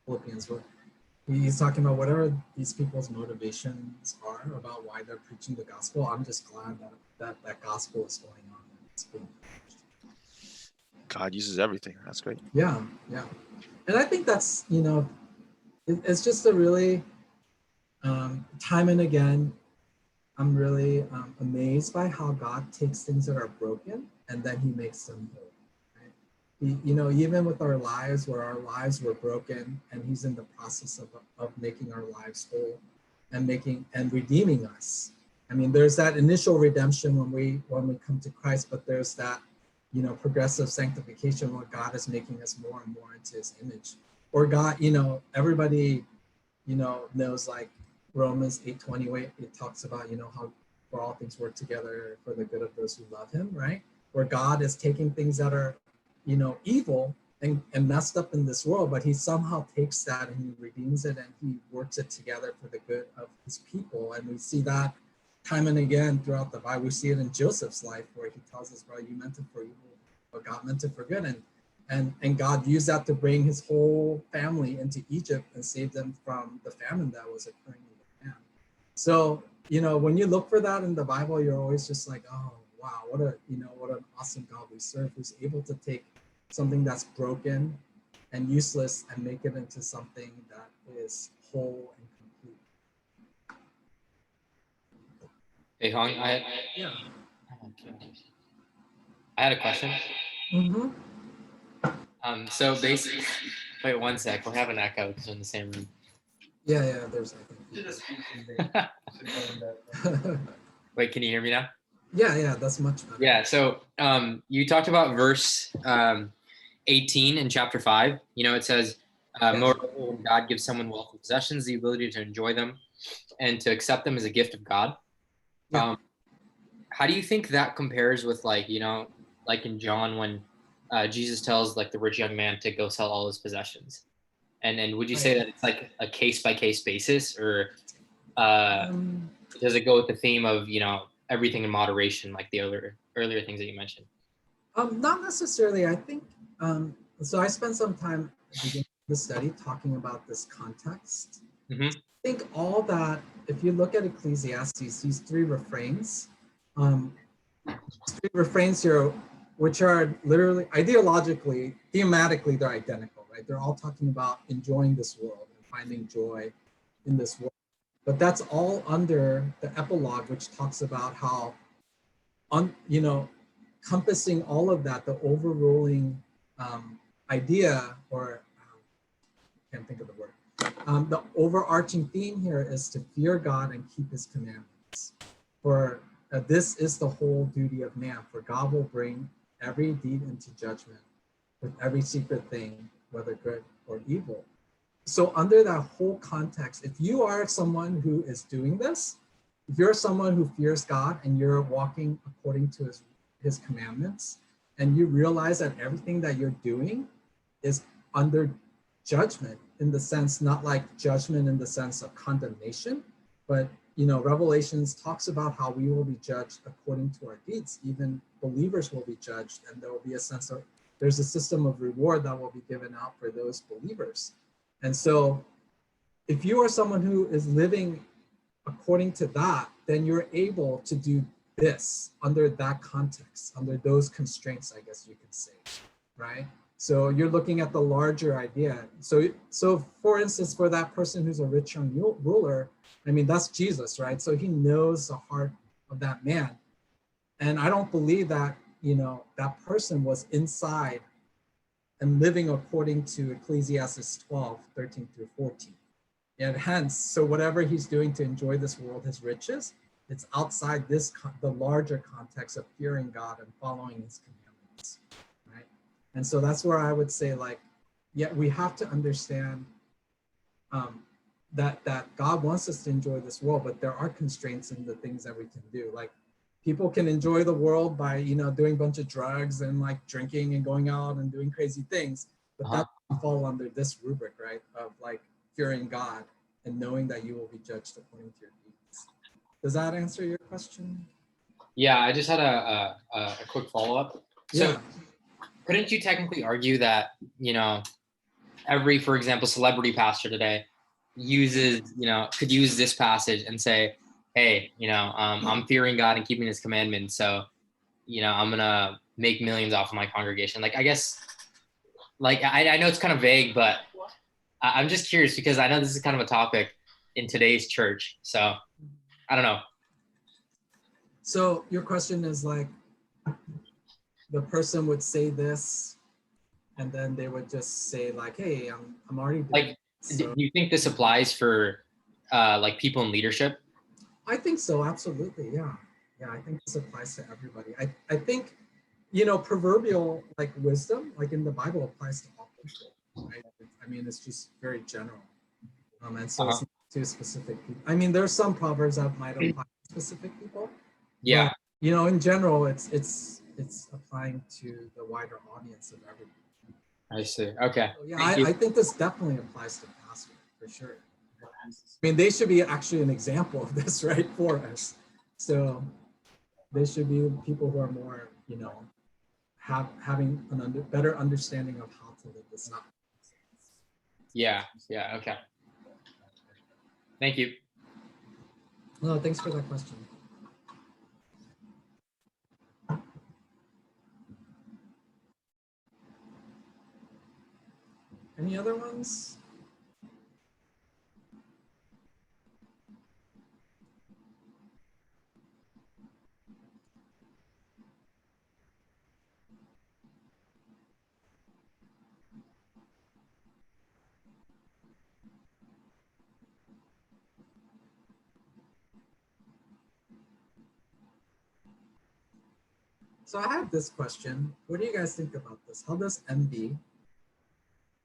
Philippians where he's talking about whatever these people's motivations are about why they're preaching the gospel. I'm just glad that gospel is going on and it's being preached. God uses everything. That's great. Yeah. And I think that's, it's just a really, time and again, I'm really amazed by how God takes things that are broken and then he makes them whole. Right? Even with our lives, where our lives were broken, and he's in the process of making our lives whole and redeeming us. I mean, there's that initial redemption when we come to Christ, but there's that, progressive sanctification where God is making us more and more into his image. Or God, everybody, knows like Romans 8:20, it talks about, how for all things work together for the good of those who love him, right? Where God is taking things that are, evil and messed up in this world, but he somehow takes that and he redeems it and he works it together for the good of his people. And we see that time and again throughout the Bible. We see it in Joseph's life where he tells us, bro, you meant it for evil, but God meant it for good. And God used that to bring his whole family into Egypt and save them from the famine that was occurring in the land. So, when you look for that in the Bible, you're always just like, oh, wow, what an awesome God we serve, who's able to take something that's broken and useless and make it into something that is whole and complete. Hey, Hong, Yeah. I had a question. Mm-hmm. So basically, wait one sec. We're having an echo because we're in the same room. Yeah, there's Wait, can you hear me now? Yeah, that's much better. Yeah. So you talked about verse 18 in chapter 5. It says, moreover, when God gives someone wealth and possessions, the ability to enjoy them and to accept them as a gift of God. Yeah. How do you think that compares with like in John when Jesus tells like the rich young man to go sell all his possessions? And would you say that it's like a case by case basis, or does it go with the theme of everything in moderation, like the earlier things that you mentioned? Not necessarily. I think so. I spent some time beginning the study talking about this context. Mm-hmm. I think all that, if you look at Ecclesiastes, these three refrains here, which are literally, ideologically, thematically, they're identical, right? They're all talking about enjoying this world and finding joy in this world. But that's all under the epilogue, which talks about how, encompassing all of that, the overruling idea, or can't think of the word. The overarching theme here is to fear God and keep his commandments. For this is the whole duty of man, for God will bring every deed into judgment with every secret thing, whether good or evil. so under that whole context, if you are someone who is doing this, if you're someone who fears God and you're walking according to his commandments, and you realize that everything that you're doing is under judgment, in the sense, not like judgment in the sense of condemnation, but Revelations talks about how we will be judged according to our deeds. Even believers will be judged, and there will be there's a system of reward that will be given out for those believers. And so if you are someone who is living according to that, then you're able to do this under that context, under those constraints, I guess you could say, right? So you're looking at the larger idea. So for instance, for that person who's a rich young ruler, I mean, that's Jesus, right? So he knows the heart of that man. And I don't believe that, that person was inside and living according to Ecclesiastes 12:13-14. And hence, so whatever he's doing to enjoy this world, his riches, it's outside the larger context of fearing God and following his commandments, right? And so that's where I would say, like, yeah, we have to understand that God wants us to enjoy this world, but there are constraints in the things that we can do. Like, people can enjoy the world by, doing a bunch of drugs and like drinking and going out and doing crazy things, but that doesn't fall under this rubric, right? Of like fearing God and knowing that you will be judged according to your deeds. Does that answer your question? Yeah, I just had a quick follow-up. So couldn't you technically argue that, every, for example, celebrity pastor today uses, could use this passage and say, hey, I'm fearing God and keeping his commandments, so, I'm gonna make millions off of my congregation. Like, I guess, like, I know it's kind of vague, but I'm just curious because I know this is kind of a topic in today's church. So I don't know. So your question is like, the person would say this, and then they would just say like, hey, I'm already doing like, do you think this applies for like people in leadership? I think so, absolutely, yeah. Yeah, I think this applies to everybody. I think, proverbial like wisdom, like in the Bible, applies to all people, right? I mean, it's just very general. And so it's not to specific people. I mean, there's some proverbs that might apply to specific people. Yeah. But, in general, it's applying to the wider audience of everybody. I see. Okay. So, yeah, I think this definitely applies to pastor for sure. I mean, they should be actually an example of this, right, for us. So they should be people who are more, having a better understanding of how to live this out. Yeah. Yeah. Okay. Thank you. No, thanks for that question. Any other ones? So I have this question. What do you guys think about this? How does envy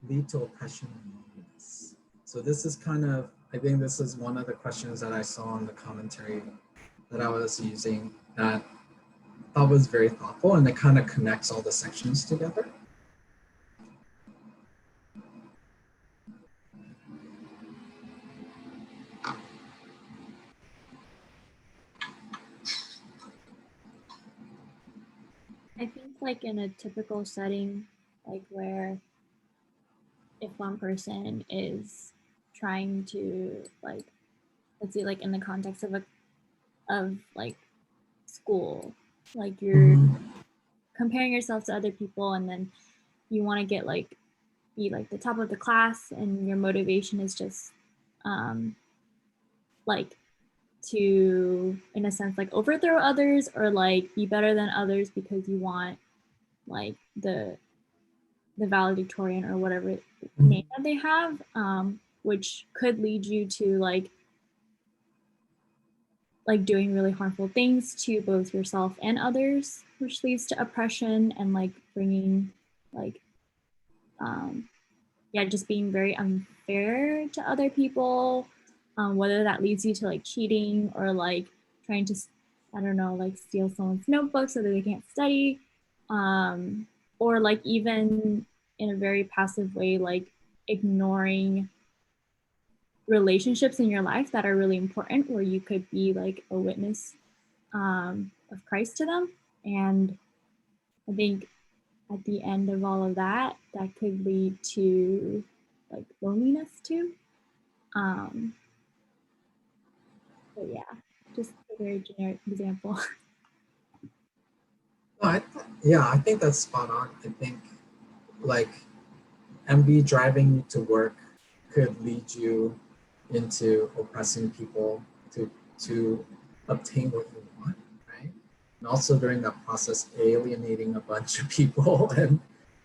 lead to oppression and loneliness? So this is I think this is one of the questions that I saw in the commentary that I was using that I thought was very thoughtful, and it kind of connects all the sections together. I think like in a typical setting, like where if one person is trying to like, let's say like in the context of like school, like you're comparing yourself to other people, and then you want to get like be like the top of the class, and your motivation is just like to, in a sense, like overthrow others or like be better than others because you want like the valedictorian or whatever name that they have, which could lead you to like doing really harmful things to both yourself and others, which leads to oppression and like bringing like just being very unfair to other people, whether that leads you to like cheating or like trying to, I don't know, like steal someone's notebook so that they can't study, or like even in a very passive way, like ignoring relationships in your life that are really important, where you could be like a witness of Christ to them. And I think at the end of all of that, that could lead to like loneliness too. But yeah, just a very generic example. No, I think that's spot on. I think like MB driving you to work could lead you into oppressing people to obtain what you want, right? And also during that process, alienating a bunch of people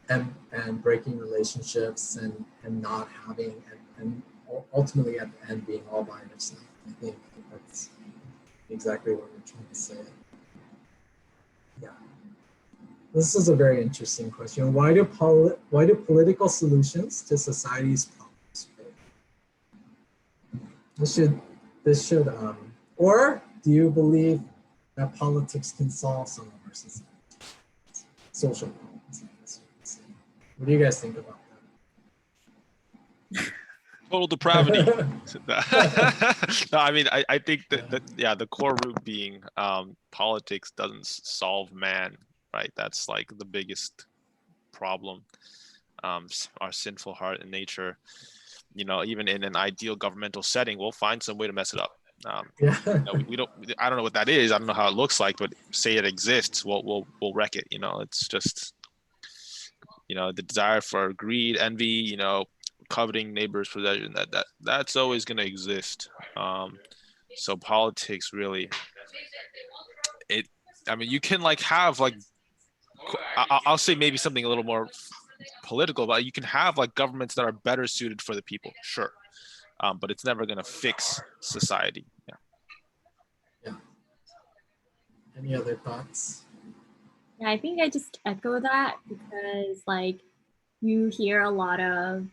and breaking relationships and not having and ultimately at the end being all by yourself. I think that's exactly what we're trying to say. Yeah. This is a very interesting question. Why do political solutions to society's problems fail? This should or do you believe that politics can solve some of our society social problems? What do you guys think about Total depravity. that? No, I mean, I think that yeah, the core root being politics doesn't solve man, right? That's like the biggest problem. Our sinful heart and nature, even in an ideal governmental setting, we'll find some way to mess it up. Yeah. We don't. I don't know what that is. I don't know how it looks like, but say it exists, we'll wreck it. It's just the desire for greed, envy, coveting neighbor's possession. That's always going to exist. So politics really, I mean, you can like have like, I'll say maybe something a little more political, but you can have like governments that are better suited for the people, sure, but it's never going to fix society. Yeah. Yeah. Any other thoughts? Yeah, I think I just echo that because like you hear a lot of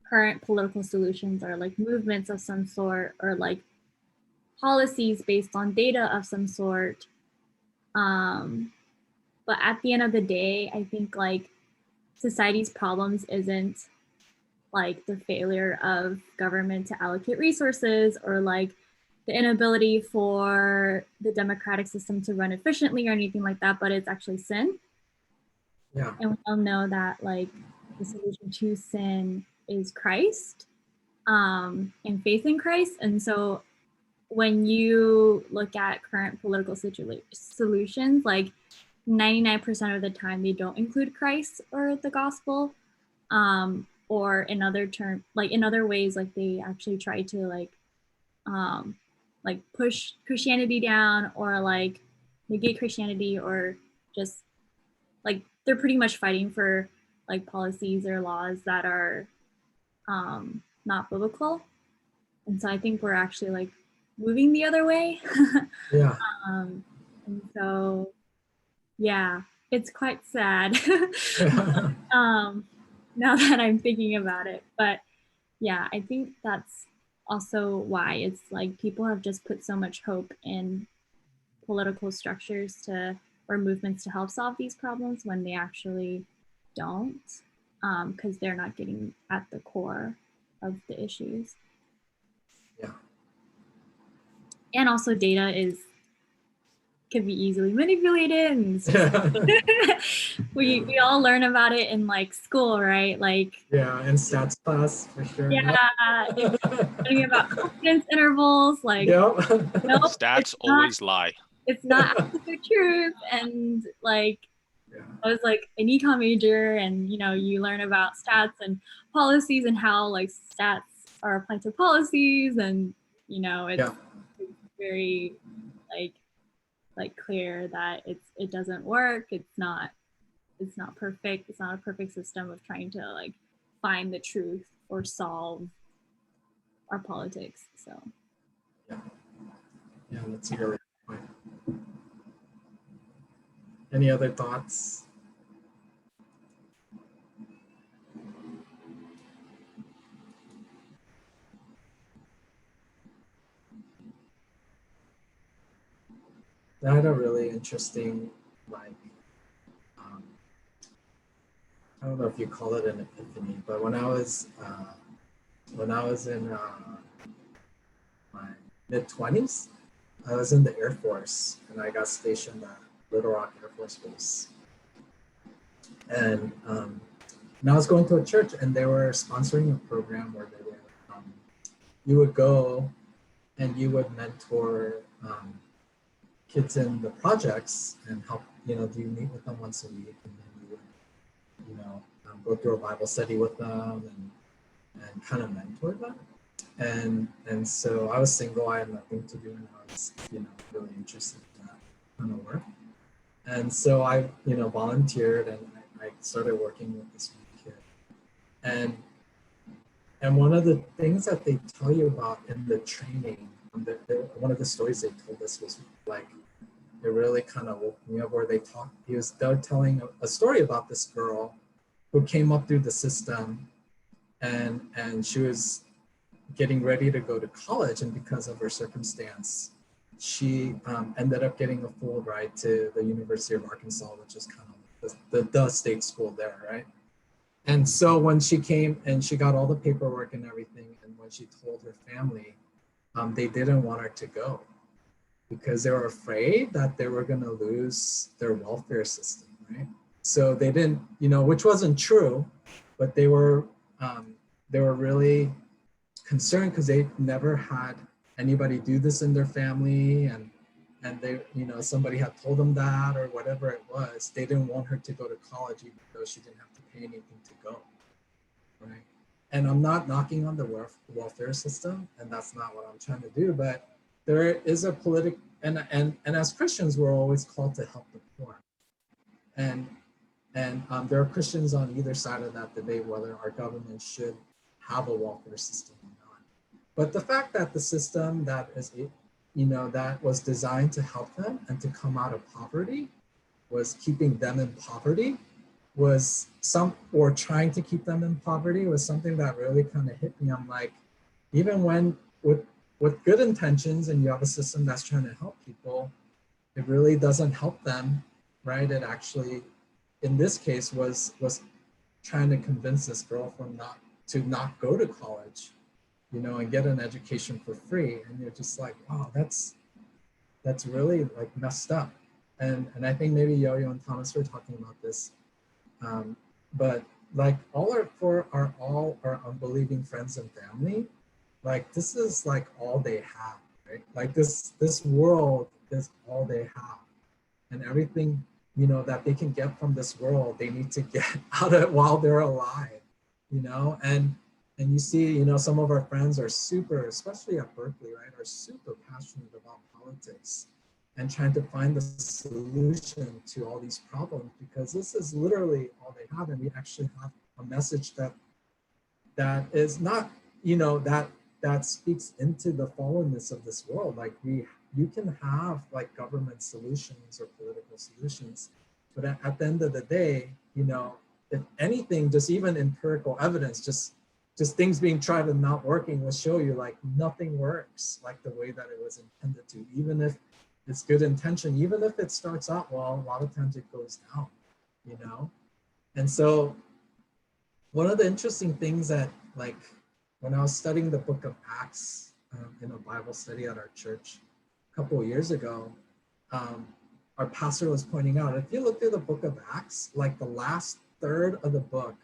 current political solutions or like movements of some sort or like policies based on data of some sort. But at the end of the day, I think like society's problems isn't like the failure of government to allocate resources or like the inability for the democratic system to run efficiently or anything like that, but it's actually sin. Yeah. And we all know that like the solution to sin is Christ, and faith in Christ. And so when you look at current political solutions, like 99% of the time they don't include Christ or the gospel, or in other terms, like in other ways, like they actually try to like push Christianity down or like negate Christianity or just like they're pretty much fighting for like policies or laws that are not biblical. And so I think we're actually like moving the other way. Yeah. And so, yeah, it's quite sad now that I'm thinking about it. But yeah, I think that's also why it's like people have just put so much hope in political structures or movements to help solve these problems when they actually don't, because they're not getting at the core of the issues. Yeah. And also data can be easily manipulated and we all learn about it in like school, right? Like Yeah, in stats class for sure. yeah, learning about confidence intervals, like Yep. nope, Stats always lie. it's not absolute truth. And like Yeah. I was like an econ major, and you learn about stats and policies and how like stats are applied to policies, and it's very like clear that it doesn't work. It's not perfect. It's not a perfect system of trying to like find the truth or solve our politics. So Yeah, that's a really good point. Any other thoughts? I had a really interesting, like, um, I don't know if you call it an epiphany, but when I was in my mid-20s, I was in the Air Force, and I got stationed at Little Rock Air Force Base. And I was going to a church, and they were sponsoring a program where they were, you would go and you would mentor kids in the projects and help, do you meet with them once a week, and then you would, go through a Bible study with them and kind of mentor them. And so I was single, I had nothing to do, and I was, really interested in that kind of work. And so I, volunteered, and I started working with this one kid. And one of the things that they tell you about in the training, one of the stories they told us was like, it really kind of woke me up, where they're telling a story about this girl who came up through the system, and she was getting ready to go to college, and because of her circumstance, she ended up getting a full ride to the University of Arkansas, which is kind of the state school there, right? And so when she came and she got all the paperwork and everything, and when she told her family, they didn't want her to go because they were afraid that they were going to lose their welfare system, right? So they didn't, which wasn't true, but they were really concerned because they never had anybody do this in their family, and they, somebody had told them that or whatever it was. They didn't want her to go to college, even though she didn't have to pay anything to go, right? And I'm not knocking on the welfare system, and that's not what I'm trying to do, but there is a political, and as Christians, we're always called to help the poor. And there are Christians on either side of that debate, whether our government should have a welfare system or not. But the fact that the system that is, that was designed to help them and to come out of poverty was keeping them in poverty, or trying to keep them in poverty, was something that really kind of hit me. I'm like, even when with good intentions and you have a system that's trying to help people, it really doesn't help them, right? It actually, in this case, was trying to convince this girl to not go to college, and get an education for free. And you're just like, wow, that's really like messed up. And I think maybe Yo-Yo and Thomas were talking about this. But like all our unbelieving friends and family, like this is like all they have, right? Like this world is all they have. And everything, that they can get from this world, they need to get out of it while they're alive, and you see, some of our friends are super, especially at Berkeley, right, are super passionate about politics and trying to find the solution to all these problems, because this is literally all they have. And we actually have a message that is not, that speaks into the fallenness of this world. Like you can have like government solutions or political solutions, but at the end of the day, if anything, just even empirical evidence, just things being tried and not working will show you like nothing works like the way that it was intended to, even if it's good intention, even if it starts out well, a lot of times it goes down, And so one of the interesting things that, like, when I was studying the book of Acts in a Bible study at our church a couple of years ago, our pastor was pointing out, if you look through the book of Acts, like the last third of the book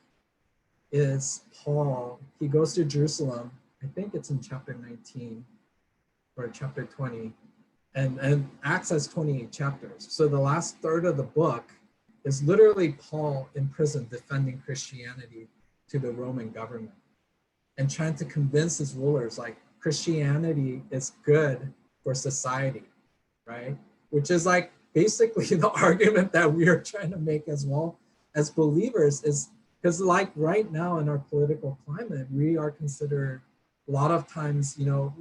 is Paul. He goes to Jerusalem. I think it's in chapter 19 or chapter 20. And Acts has 28 chapters. So the last third of the book is literally Paul in prison defending Christianity to the Roman government and trying to convince his rulers like Christianity is good for society, right? Which is like basically the argument that we are trying to make as well as believers, is because like right now in our political climate, we are considered a lot of times, we are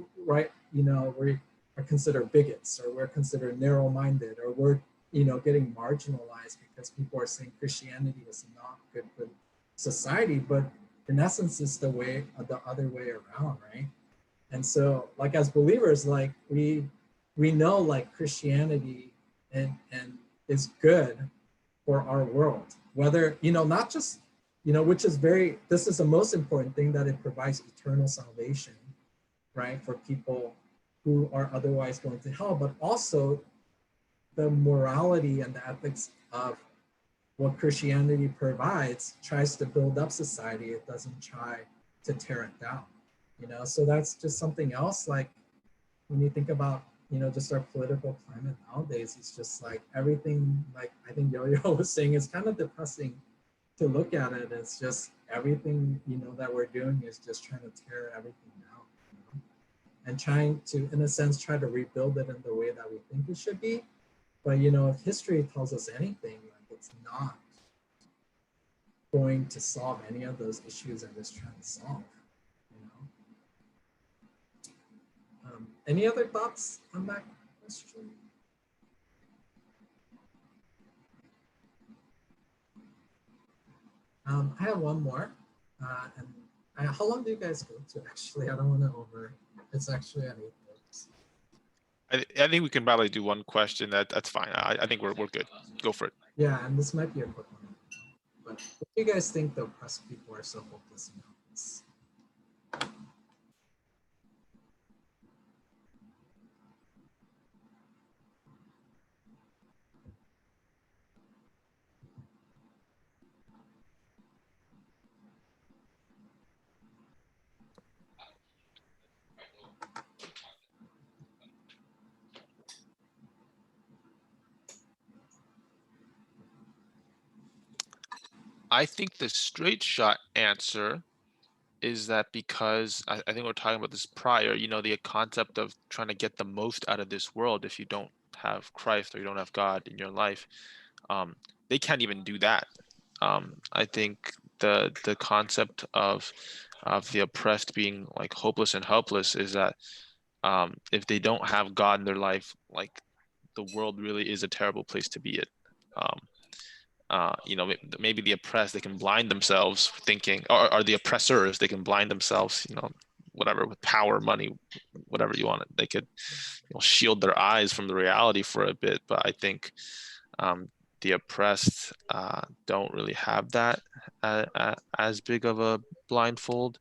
considered bigots, or we're considered narrow-minded, or we're, getting marginalized because people are saying Christianity is not good for society, but in essence, it's the other way around, right? And so, like as believers, like we know like Christianity and is good for our world. Whether, not just, which is this is the most important thing, that it provides eternal salvation, right, for people who are otherwise going to hell, but also the morality and the ethics of what Christianity provides tries to build up society. It doesn't try to tear it down, so that's just something else. Like when you think about, just our political climate nowadays, it's just like everything, like I think Yo-Yo was saying, it's kind of depressing to look at it. It's just everything, that we're doing is just trying to tear everything down, and trying to, in a sense, try to rebuild it in the way that we think it should be. But, if history tells us anything, like it's not going to solve any of those issues that it's trying to solve, Any other thoughts on that question? I have one more. How long do you guys go to? Actually, I don't want to it's actually at 8 I think we can probably do one question. That's fine. I think we're good. Go for it. Yeah, and this might be a quick one. But what do you guys think the oppressed people are so hopeless and helpless? I think the straight shot answer is that because I think we are talking about this prior, the concept of trying to get the most out of this world. If you don't have Christ or you don't have God in your life, they can't even do that. I think the concept of the oppressed being like hopeless and helpless is that if they don't have God in their life, like the world really is a terrible place to be in. Maybe the oppressed, they can blind themselves thinking, or the oppressors, they can blind themselves, whatever, with power, money, whatever you want. They could shield their eyes from the reality for a bit. But I think the oppressed don't really have that as big of a blindfold.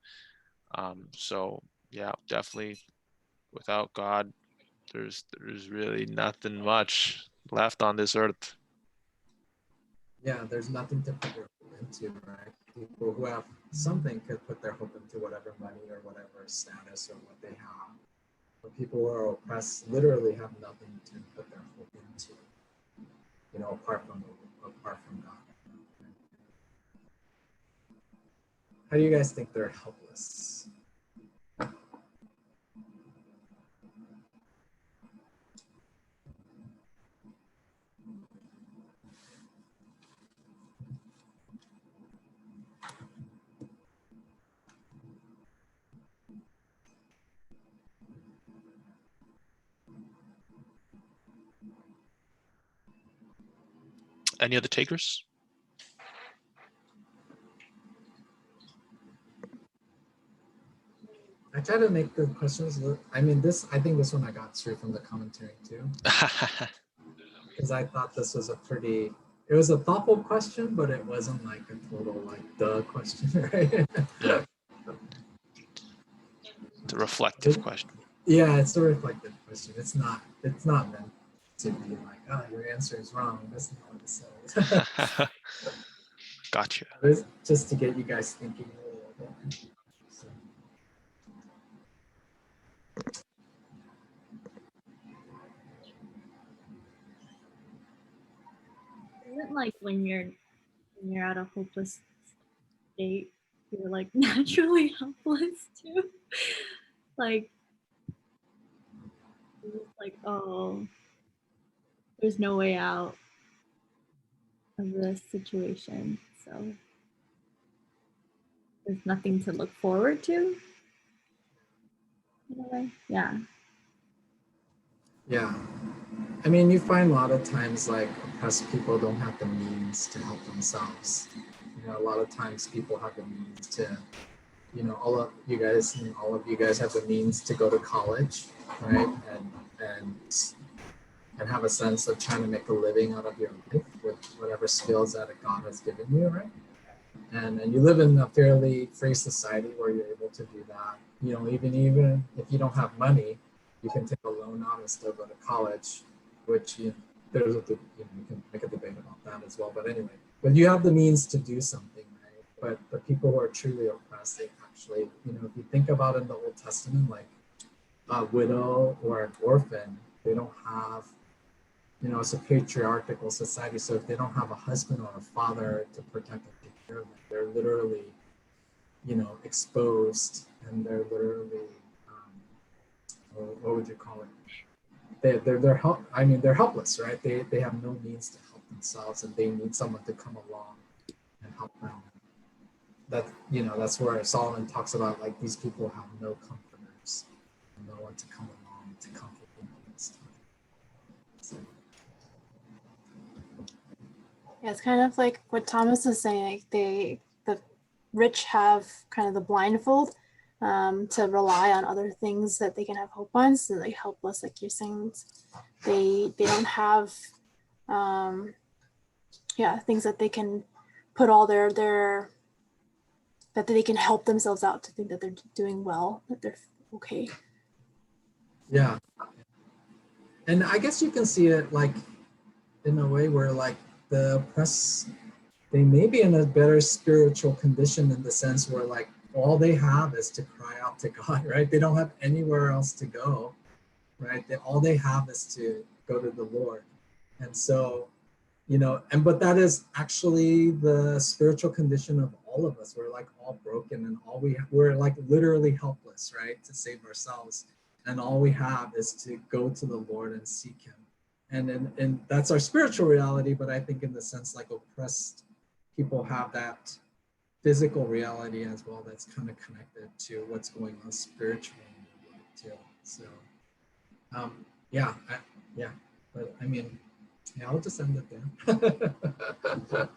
So yeah, definitely without God, there's really nothing much left on this earth. Yeah, there's nothing to put your hope into, right? People who have something could put their hope into whatever money or whatever status or what they have. But people who are oppressed literally have nothing to put their hope into, apart from God. How do you guys think they're helpless? Any other takers? I try to make the questions look, I think this one I got straight from the commentary too. Because I thought this was it was a thoughtful question, but it wasn't like a total the question, right? Yeah. It's a reflective question. Yeah, it's a reflective question. It's not meant to be like, oh, your answer is wrong. That's not what it says. Gotcha. It's just to get you guys thinking a little bit. So. Isn't like when you're at a hopeless state, you're like naturally helpless too. Like, oh, there's no way out of this situation, so there's nothing to look forward to. In a way, yeah. Yeah. I mean, you find a lot of times like oppressed people don't have the means to help themselves. A lot of times people have the means to, all of you guys have the means to go to college, right? And and have a sense of trying to make a living out of your life with whatever skills that God has given you, right? And you live in a fairly free society where you're able to do that. You know, even if you don't have money, you can take a loan out and still go to college, which there's you can make a debate about that as well. But anyway, but you have the means to do something, right? But the people who are truly oppressed, they actually, you know, if you think about in the Old Testament, like a widow or an orphan, they don't have, you know, it's a patriarchal society. So if they don't have a husband or a father to protect and take care of them, they're literally, you know, exposed, and they're literally, what would you call it? They're help. I mean, they're helpless, right? They have no means to help themselves, and they need someone to come along and help them. That, you know, that's where Solomon talks about, like, these people have no comforters, no one to come along to comfort them in this time. So, Yeah, it's kind of like what Thomas is saying. Like the rich have kind of the blindfold to rely on other things that they can have hope on. So like helpless, like you're saying, they don't have things that they can put all their that they can help themselves out to think that they're doing well, that they're okay. yeah, and I guess you can see it like in a way where, like, the oppressed, they may be in a better spiritual condition in the sense where, like, all they have is to cry out to God, right? They don't have anywhere else to go, right? All they have is to go to the Lord. And so, you know, but that is actually the spiritual condition of all of us. We're like all broken, and we're like literally helpless, right? To save ourselves. And all we have is to go to the Lord and seek him. And that's our spiritual reality, but I think in the sense, like, oppressed people have that physical reality as well that's kind of connected to what's going on spiritually too. So yeah, but I mean, yeah, I'll just end it there.